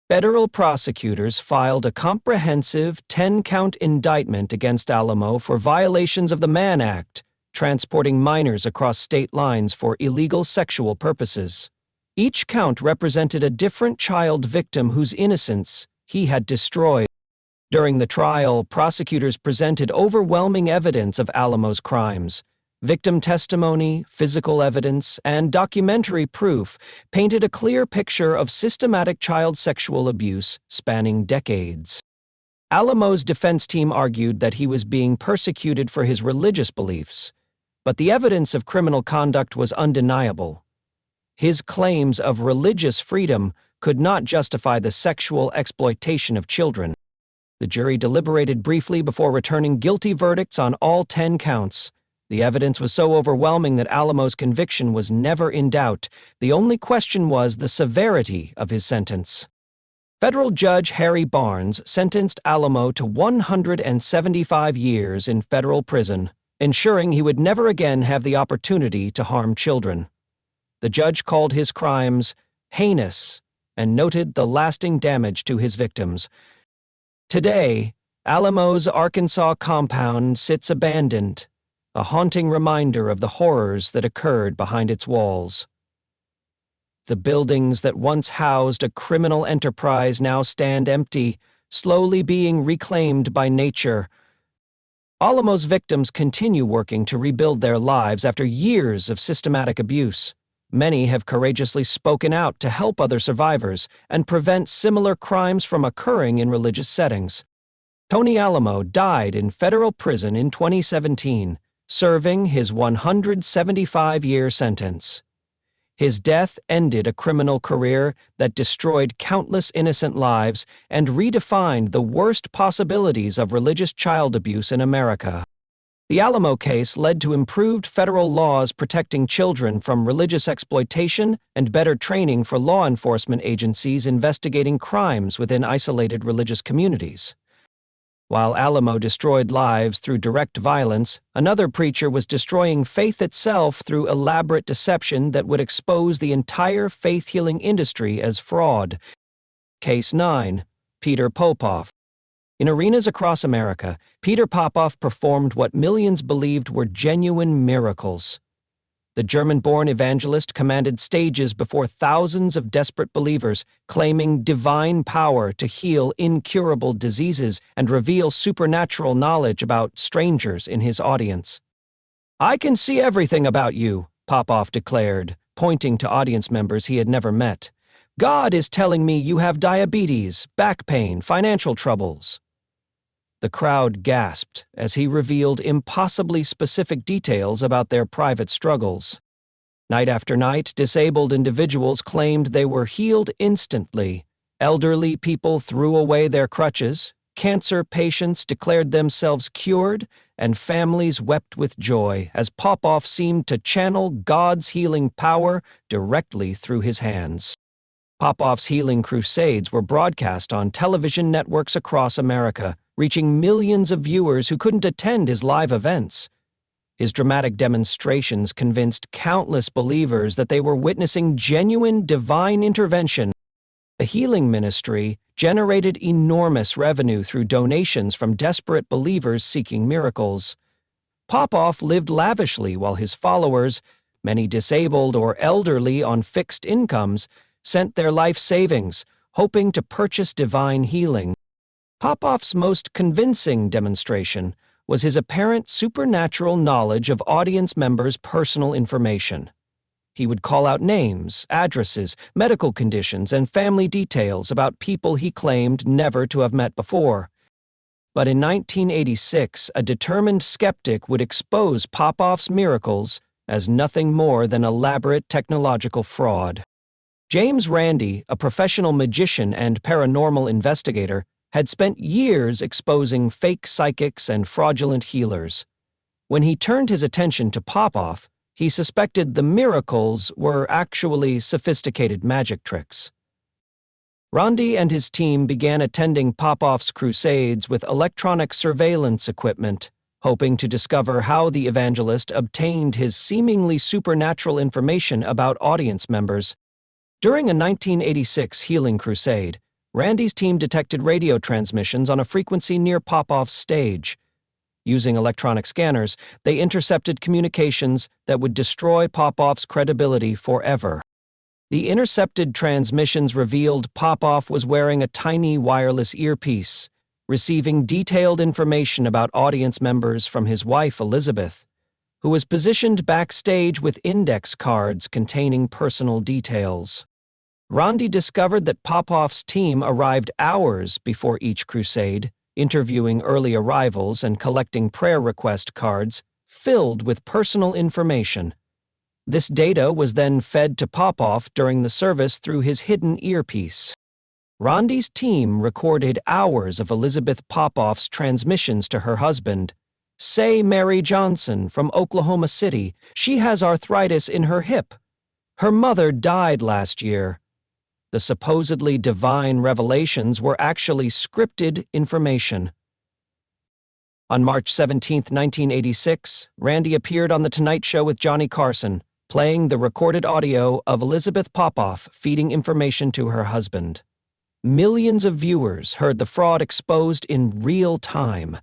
Federal prosecutors filed a comprehensive 10-count indictment against Alamo for violations of the Mann Act, transporting minors across state lines for illegal sexual purposes. Each count represented a different child victim whose innocence he had destroyed. During the trial, prosecutors presented overwhelming evidence of Alamo's crimes. Victim testimony, physical evidence, and documentary proof painted a clear picture of systematic child sexual abuse spanning decades. Alamo's defense team argued that he was being persecuted for his religious beliefs, but the evidence of criminal conduct was undeniable. His claims of religious freedom could not justify the sexual exploitation of children. The jury deliberated briefly before returning guilty verdicts on all 10 counts. The evidence was so overwhelming that Alamo's conviction was never in doubt. The only question was the severity of his sentence. Federal Judge Harry Barnes sentenced Alamo to 175 years in federal prison, ensuring he would never again have the opportunity to harm children. The judge called his crimes heinous and noted the lasting damage to his victims. Today, Alamo's Arkansas compound sits abandoned, a haunting reminder of the horrors that occurred behind its walls. The buildings that once housed a criminal enterprise now stand empty, slowly being reclaimed by nature. Alamo's victims continue working to rebuild their lives after years of systematic abuse. Many have courageously spoken out to help other survivors and prevent similar crimes from occurring in religious settings. Tony Alamo died in federal prison in 2017, serving his 175-year sentence. His death ended a criminal career that destroyed countless innocent lives and redefined the worst possibilities of religious child abuse in America. The Alamo case led to improved federal laws protecting children from religious exploitation and better training for law enforcement agencies investigating crimes within isolated religious communities. While Alamo destroyed lives through direct violence, another preacher was destroying faith itself through elaborate deception that would expose the entire faith-healing industry as fraud. Case 9. Peter Popoff. In arenas across America, Peter Popoff performed what millions believed were genuine miracles. The German-born evangelist commanded stages before thousands of desperate believers, claiming divine power to heal incurable diseases and reveal supernatural knowledge about strangers in his audience. "I can see everything about you," Popoff declared, pointing to audience members he had never met. "God is telling me you have diabetes, back pain, financial troubles." The crowd gasped as he revealed impossibly specific details about their private struggles. Night after night, disabled individuals claimed they were healed instantly. Elderly people threw away their crutches, cancer patients declared themselves cured, and families wept with joy as Popoff seemed to channel God's healing power directly through his hands. Popoff's healing crusades were broadcast on television networks across America, reaching millions of viewers who couldn't attend his live events. His dramatic demonstrations convinced countless believers that they were witnessing genuine divine intervention. The healing ministry generated enormous revenue through donations from desperate believers seeking miracles. Popoff lived lavishly while his followers, many disabled or elderly on fixed incomes, sent their life savings, hoping to purchase divine healing. Popoff's most convincing demonstration was his apparent supernatural knowledge of audience members' personal information. He would call out names, addresses, medical conditions, and family details about people he claimed never to have met before. But in 1986, a determined skeptic would expose Popoff's miracles as nothing more than elaborate technological fraud. James Randi, a professional magician and paranormal investigator, had spent years exposing fake psychics and fraudulent healers. When he turned his attention to Popoff, he suspected the miracles were actually sophisticated magic tricks. Randi and his team began attending Popoff's crusades with electronic surveillance equipment, hoping to discover how the evangelist obtained his seemingly supernatural information about audience members. During a 1986 healing crusade, Randi's team detected radio transmissions on a frequency near Popoff's stage. Using electronic scanners, they intercepted communications that would destroy Popoff's credibility forever. The intercepted transmissions revealed Popoff was wearing a tiny wireless earpiece, receiving detailed information about audience members from his wife Elizabeth, who was positioned backstage with index cards containing personal details. Randi discovered that Popoff's team arrived hours before each crusade, interviewing early arrivals and collecting prayer request cards filled with personal information. This data was then fed to Popoff during the service through his hidden earpiece. Randi's team recorded hours of Elizabeth Popoff's transmissions to her husband. "Say Mary Johnson from Oklahoma City, she has arthritis in her hip. Her mother died last year." The supposedly divine revelations were actually scripted information. On March 17, 1986, Randi appeared on The Tonight Show with Johnny Carson, playing the recorded audio of Elizabeth Popoff feeding information to her husband. Millions of viewers heard the fraud exposed in real time.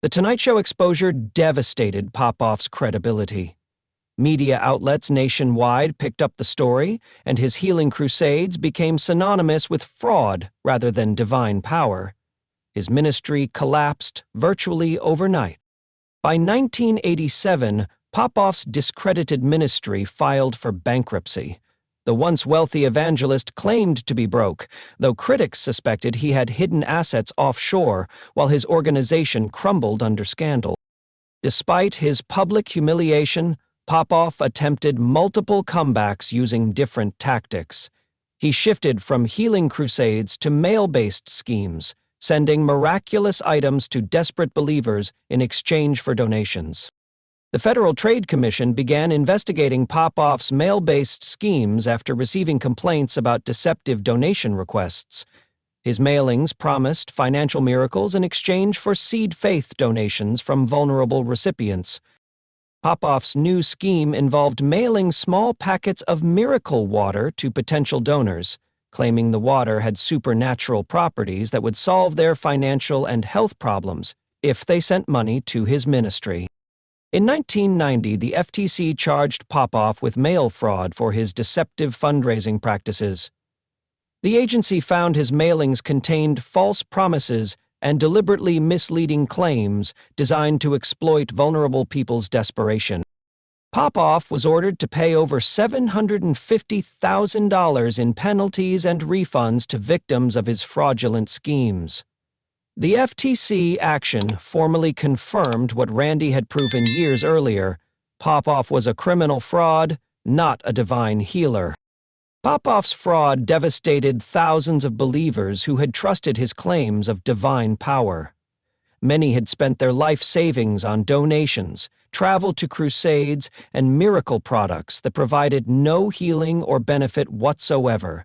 The Tonight Show exposure devastated Popoff's credibility. Media outlets nationwide picked up the story, and his healing crusades became synonymous with fraud rather than divine power. His ministry collapsed virtually overnight. By 1987, Popoff's discredited ministry filed for bankruptcy. The once wealthy evangelist claimed to be broke, though critics suspected he had hidden assets offshore while his organization crumbled under scandal. Despite his public humiliation, Popoff attempted multiple comebacks using different tactics. He shifted from healing crusades to mail-based schemes, sending miraculous items to desperate believers in exchange for donations. The Federal Trade Commission began investigating Popoff's mail-based schemes after receiving complaints about deceptive donation requests. His mailings promised financial miracles in exchange for seed faith donations from vulnerable recipients. Popoff's new scheme involved mailing small packets of miracle water to potential donors, claiming the water had supernatural properties that would solve their financial and health problems if they sent money to his ministry. In 1990, the FTC charged Popoff with mail fraud for his deceptive fundraising practices. The agency found his mailings contained false promises and deliberately misleading claims designed to exploit vulnerable people's desperation. Popoff was ordered to pay over $750,000 in penalties and refunds to victims of his fraudulent schemes. The FTC action formally confirmed what Randy had proven years earlier: Popoff was a criminal fraud, not a divine healer. Popoff's fraud devastated thousands of believers who had trusted his claims of divine power. Many had spent their life savings on donations, travel to crusades, and miracle products that provided no healing or benefit whatsoever.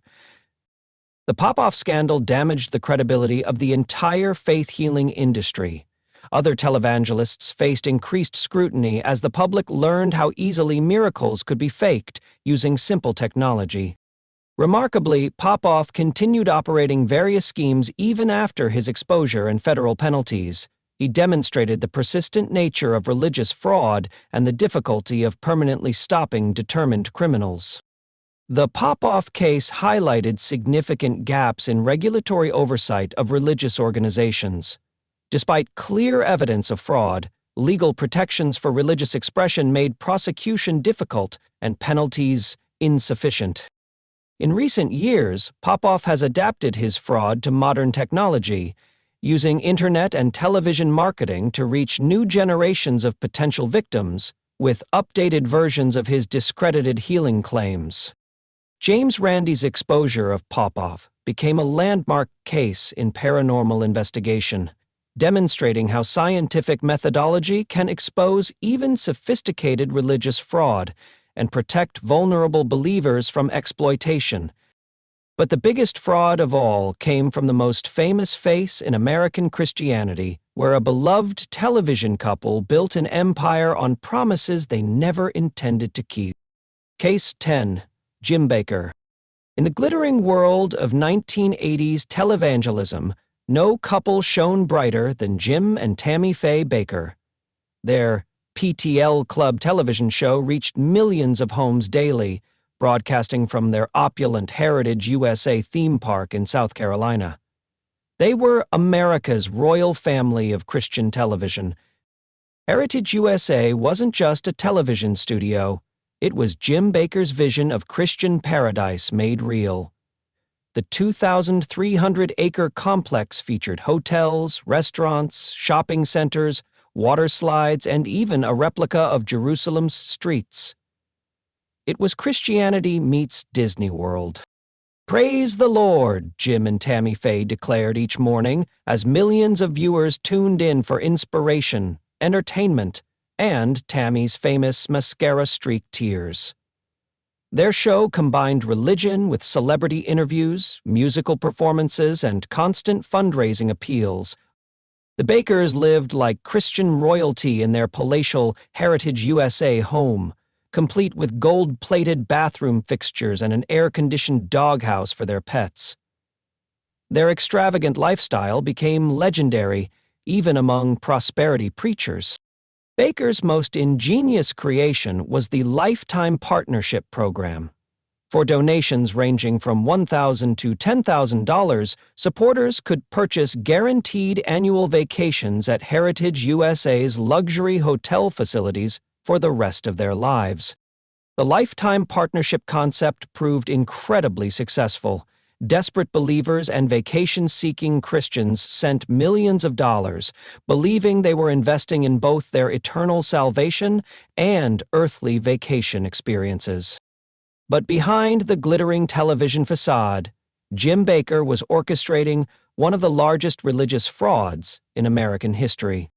The Popoff scandal damaged the credibility of the entire faith-healing industry. Other televangelists faced increased scrutiny as the public learned how easily miracles could be faked using simple technology. Remarkably, Popoff continued operating various schemes even after his exposure and federal penalties. He demonstrated the persistent nature of religious fraud and the difficulty of permanently stopping determined criminals. The Popoff case highlighted significant gaps in regulatory oversight of religious organizations. Despite clear evidence of fraud, legal protections for religious expression made prosecution difficult and penalties insufficient. In recent years, Popoff has adapted his fraud to modern technology, using internet and television marketing to reach new generations of potential victims with updated versions of his discredited healing claims. James Randi's exposure of Popoff became a landmark case in paranormal investigation, demonstrating how scientific methodology can expose even sophisticated religious fraud and protect vulnerable believers from exploitation. But the biggest fraud of all came from the most famous face in American Christianity, where a beloved television couple built an empire on promises they never intended to keep. Case 10. Jim Bakker. In the glittering world of 1980s televangelism, no couple shone brighter than Jim and Tammy Faye Bakker. Their PTL Club television show reached millions of homes daily, broadcasting from their opulent Heritage USA theme park in South Carolina. They were America's royal family of Christian television. Heritage USA wasn't just a television studio. It was Jim Bakker's vision of Christian paradise made real. The 2,300-acre complex featured hotels, restaurants, shopping centers, water slides, and even a replica of Jerusalem's streets. It was Christianity meets Disney World. "Praise the Lord," Jim and Tammy Faye declared each morning as millions of viewers tuned in for inspiration, entertainment, and Tammy's famous mascara-streaked tears. Their show combined religion with celebrity interviews, musical performances, and constant fundraising appeals. The Bakkers lived like Christian royalty in their palatial Heritage USA home, complete with gold-plated bathroom fixtures and an air-conditioned doghouse for their pets. Their extravagant lifestyle became legendary, even among prosperity preachers. Bakker's most ingenious creation was the Lifetime Partnership Program. For donations ranging from $1,000 to $10,000, supporters could purchase guaranteed annual vacations at Heritage USA's luxury hotel facilities for the rest of their lives. The lifetime partnership concept proved incredibly successful. Desperate believers and vacation-seeking Christians sent millions of dollars, believing they were investing in both their eternal salvation and earthly vacation experiences. But behind the glittering television facade, Jim Bakker was orchestrating one of the largest religious frauds in American history.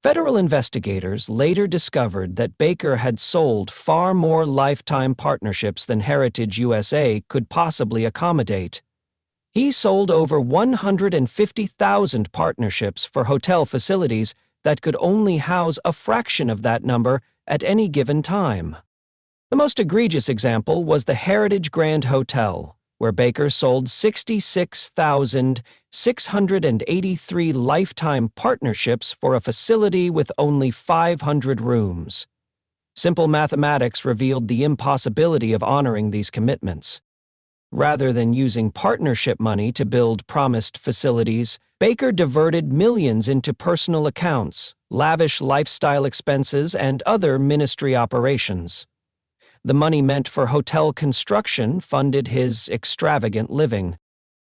Federal investigators later discovered that Bakker had sold far more lifetime partnerships than Heritage USA could possibly accommodate. He sold over 150,000 partnerships for hotel facilities that could only house a fraction of that number at any given time. The most egregious example was the Heritage Grand Hotel, where Bakker sold 66,683 lifetime partnerships for a facility with only 500 rooms. Simple mathematics revealed the impossibility of honoring these commitments. Rather than using partnership money to build promised facilities, Bakker diverted millions into personal accounts, lavish lifestyle expenses, and other ministry operations. The money meant for hotel construction funded his extravagant living.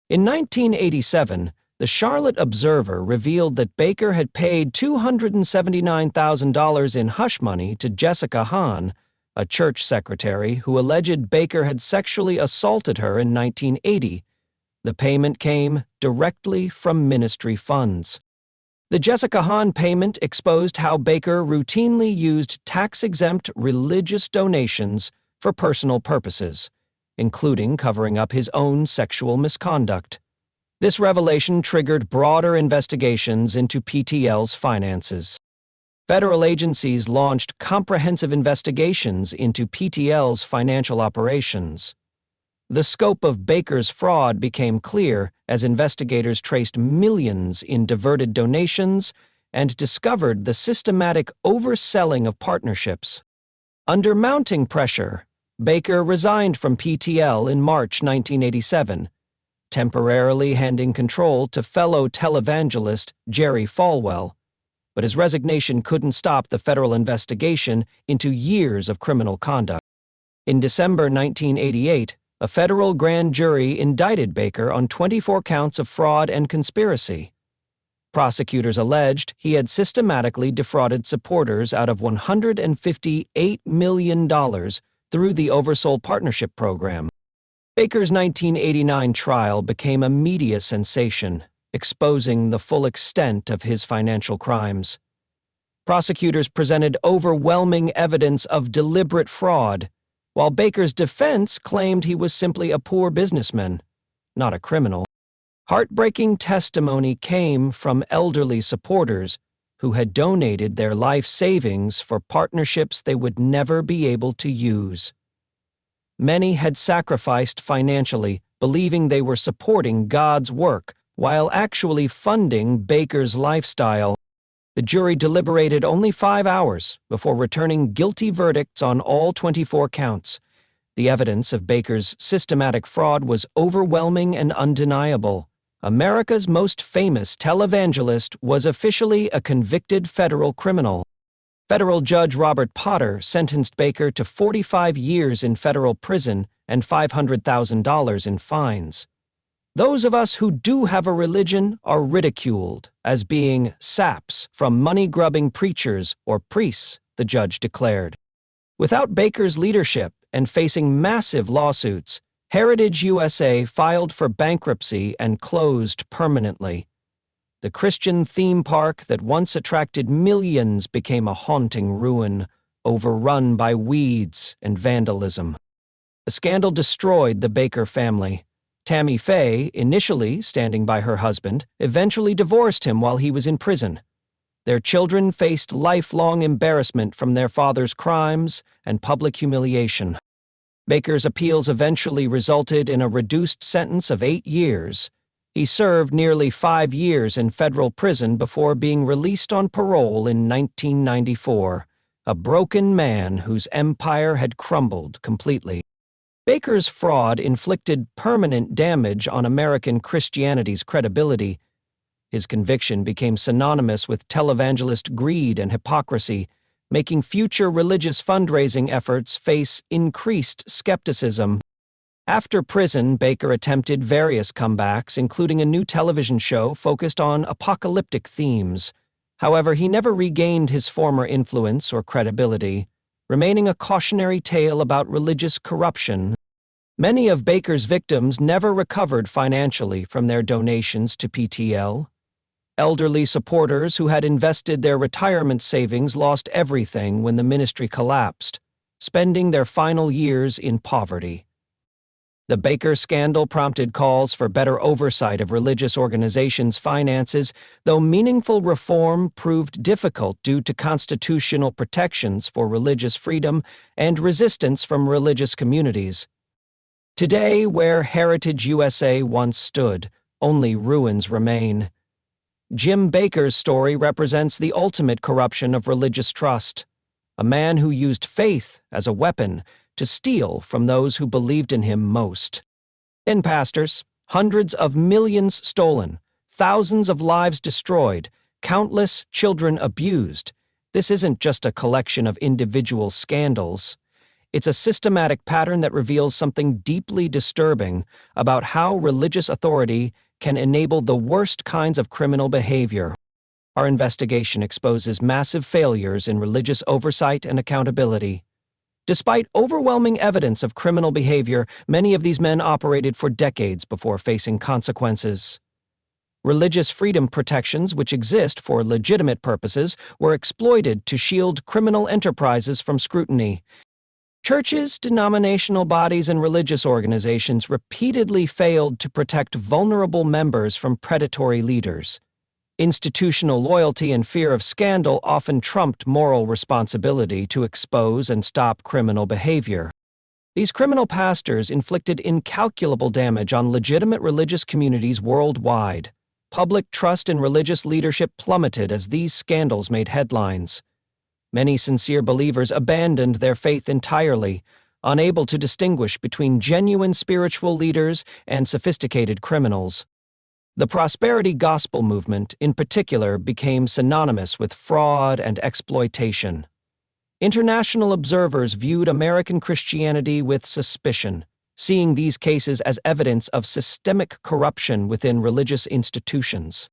In 1987, the Charlotte Observer revealed that Bakker had paid $279,000 in hush money to Jessica Hahn, a church secretary who alleged Bakker had sexually assaulted her in 1980. The payment came directly from ministry funds. The Jessica Hahn payment exposed how Bakker routinely used tax-exempt religious donations for personal purposes, including covering up his own sexual misconduct. This revelation triggered broader investigations into PTL's finances. Federal agencies launched comprehensive investigations into PTL's financial operations. The scope of Bakker's fraud became clear as investigators traced millions in diverted donations and discovered the systematic overselling of partnerships. Under mounting pressure, Bakker resigned from PTL in March 1987, temporarily handing control to fellow televangelist Jerry Falwell. But his resignation couldn't stop the federal investigation into years of criminal conduct. In December 1988, a federal grand jury indicted Bakker on 24 counts of fraud and conspiracy. Prosecutors alleged he had systematically defrauded supporters out of $158 million through the Oversold Partnership Program. Bakker's 1989 trial became a media sensation, exposing the full extent of his financial crimes. Prosecutors presented overwhelming evidence of deliberate fraud, while Bakker's defense claimed he was simply a poor businessman, not a criminal. Heartbreaking testimony came from elderly supporters who had donated their life savings for partnerships they would never be able to use. Many had sacrificed financially, believing they were supporting God's work, while actually funding Bakker's lifestyle. The jury deliberated only 5 hours before returning guilty verdicts on all 24 counts. The evidence of Bakker's systematic fraud was overwhelming and undeniable. America's most famous televangelist was officially a convicted federal criminal. Federal Judge Robert Potter sentenced Bakker to 45 years in federal prison and $500,000 in fines. Those of us who do have a religion are ridiculed as being saps from money-grubbing preachers or priests, the judge declared. Without Bakker's leadership and facing massive lawsuits, Heritage USA filed for bankruptcy and closed permanently. The Christian theme park that once attracted millions became a haunting ruin, overrun by weeds and vandalism. The scandal destroyed the Bakker family. Tammy Faye, initially standing by her husband, eventually divorced him while he was in prison. Their children faced lifelong embarrassment from their father's crimes and public humiliation. Bakker's appeals eventually resulted in a reduced sentence of 8 years. He served nearly 5 years in federal prison before being released on parole in 1994, a broken man whose empire had crumbled completely. Baker's fraud inflicted permanent damage on American Christianity's credibility. His conviction became synonymous with televangelist greed and hypocrisy, making future religious fundraising efforts face increased skepticism. After prison, Baker attempted various comebacks, including a new television show focused on apocalyptic themes. However, he never regained his former influence or credibility, remaining a cautionary tale about religious corruption. Many of Baker's victims never recovered financially from their donations to PTL. Elderly supporters who had invested their retirement savings lost everything when the ministry collapsed, spending their final years in poverty. The Baker scandal prompted calls for better oversight of religious organizations' finances, though meaningful reform proved difficult due to constitutional protections for religious freedom and resistance from religious communities. Today, where Heritage USA once stood, only ruins remain. Jim Baker's story represents the ultimate corruption of religious trust, a man who used faith as a weapon to steal from those who believed in him most. In pastors, hundreds of millions stolen, thousands of lives destroyed, countless children abused. This isn't just a collection of individual scandals. It's a systematic pattern that reveals something deeply disturbing about how religious authority can enable the worst kinds of criminal behavior. Our investigation exposes massive failures in religious oversight and accountability. Despite overwhelming evidence of criminal behavior, many of these men operated for decades before facing consequences. Religious freedom protections, which exist for legitimate purposes, were exploited to shield criminal enterprises from scrutiny. Churches, denominational bodies, and religious organizations repeatedly failed to protect vulnerable members from predatory leaders. Institutional loyalty and fear of scandal often trumped moral responsibility to expose and stop criminal behavior. These criminal pastors inflicted incalculable damage on legitimate religious communities worldwide. Public trust in religious leadership plummeted as these scandals made headlines. Many sincere believers abandoned their faith entirely, unable to distinguish between genuine spiritual leaders and sophisticated criminals. The prosperity gospel movement, in particular, became synonymous with fraud and exploitation. International observers viewed American Christianity with suspicion, seeing these cases as evidence of systemic corruption within religious institutions.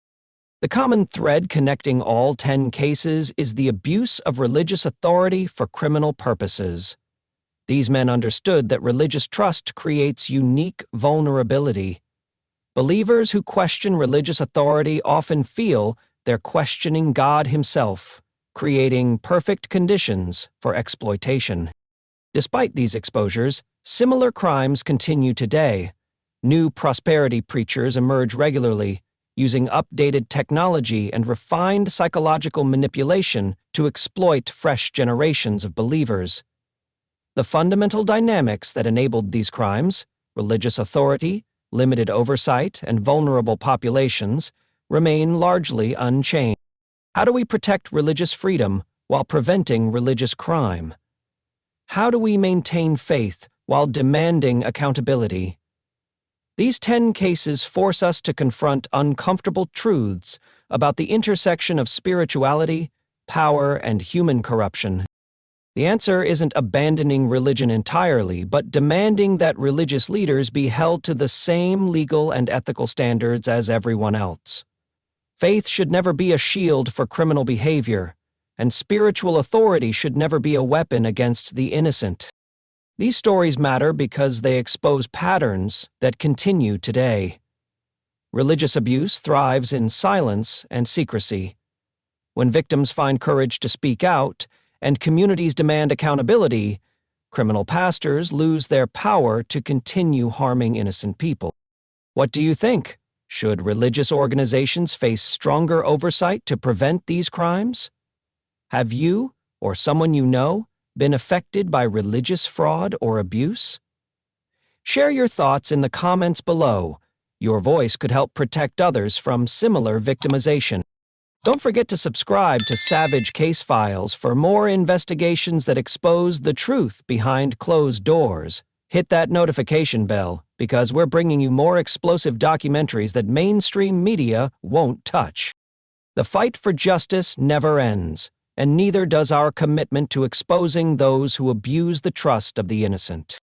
The common thread connecting all 10 cases is the abuse of religious authority for criminal purposes. These men understood that religious trust creates unique vulnerability. Believers who question religious authority often feel they're questioning God Himself, creating perfect conditions for exploitation. Despite these exposures, similar crimes continue today. New prosperity preachers emerge regularly, using updated technology and refined psychological manipulation to exploit fresh generations of believers. The fundamental dynamics that enabled these crimes, religious authority, limited oversight, and vulnerable populations, remain largely unchanged. How do we protect religious freedom while preventing religious crime? How do we maintain faith while demanding accountability? These 10 cases force us to confront uncomfortable truths about the intersection of spirituality, power, and human corruption. The answer isn't abandoning religion entirely, but demanding that religious leaders be held to the same legal and ethical standards as everyone else. Faith should never be a shield for criminal behavior, and spiritual authority should never be a weapon against the innocent. These stories matter because they expose patterns that continue today. Religious abuse thrives in silence and secrecy. When victims find courage to speak out, and communities demand accountability, criminal pastors lose their power to continue harming innocent people. What do you think? Should religious organizations face stronger oversight to prevent these crimes? Have you, or someone you know, been affected by religious fraud or abuse? Share your thoughts in the comments below. Your voice could help protect others from similar victimization. Don't forget to subscribe to Savage Case Files for more investigations that expose the truth behind closed doors. Hit that notification bell, because we're bringing you more explosive documentaries that mainstream media won't touch. The fight for justice never ends, and neither does our commitment to exposing those who abuse the trust of the innocent.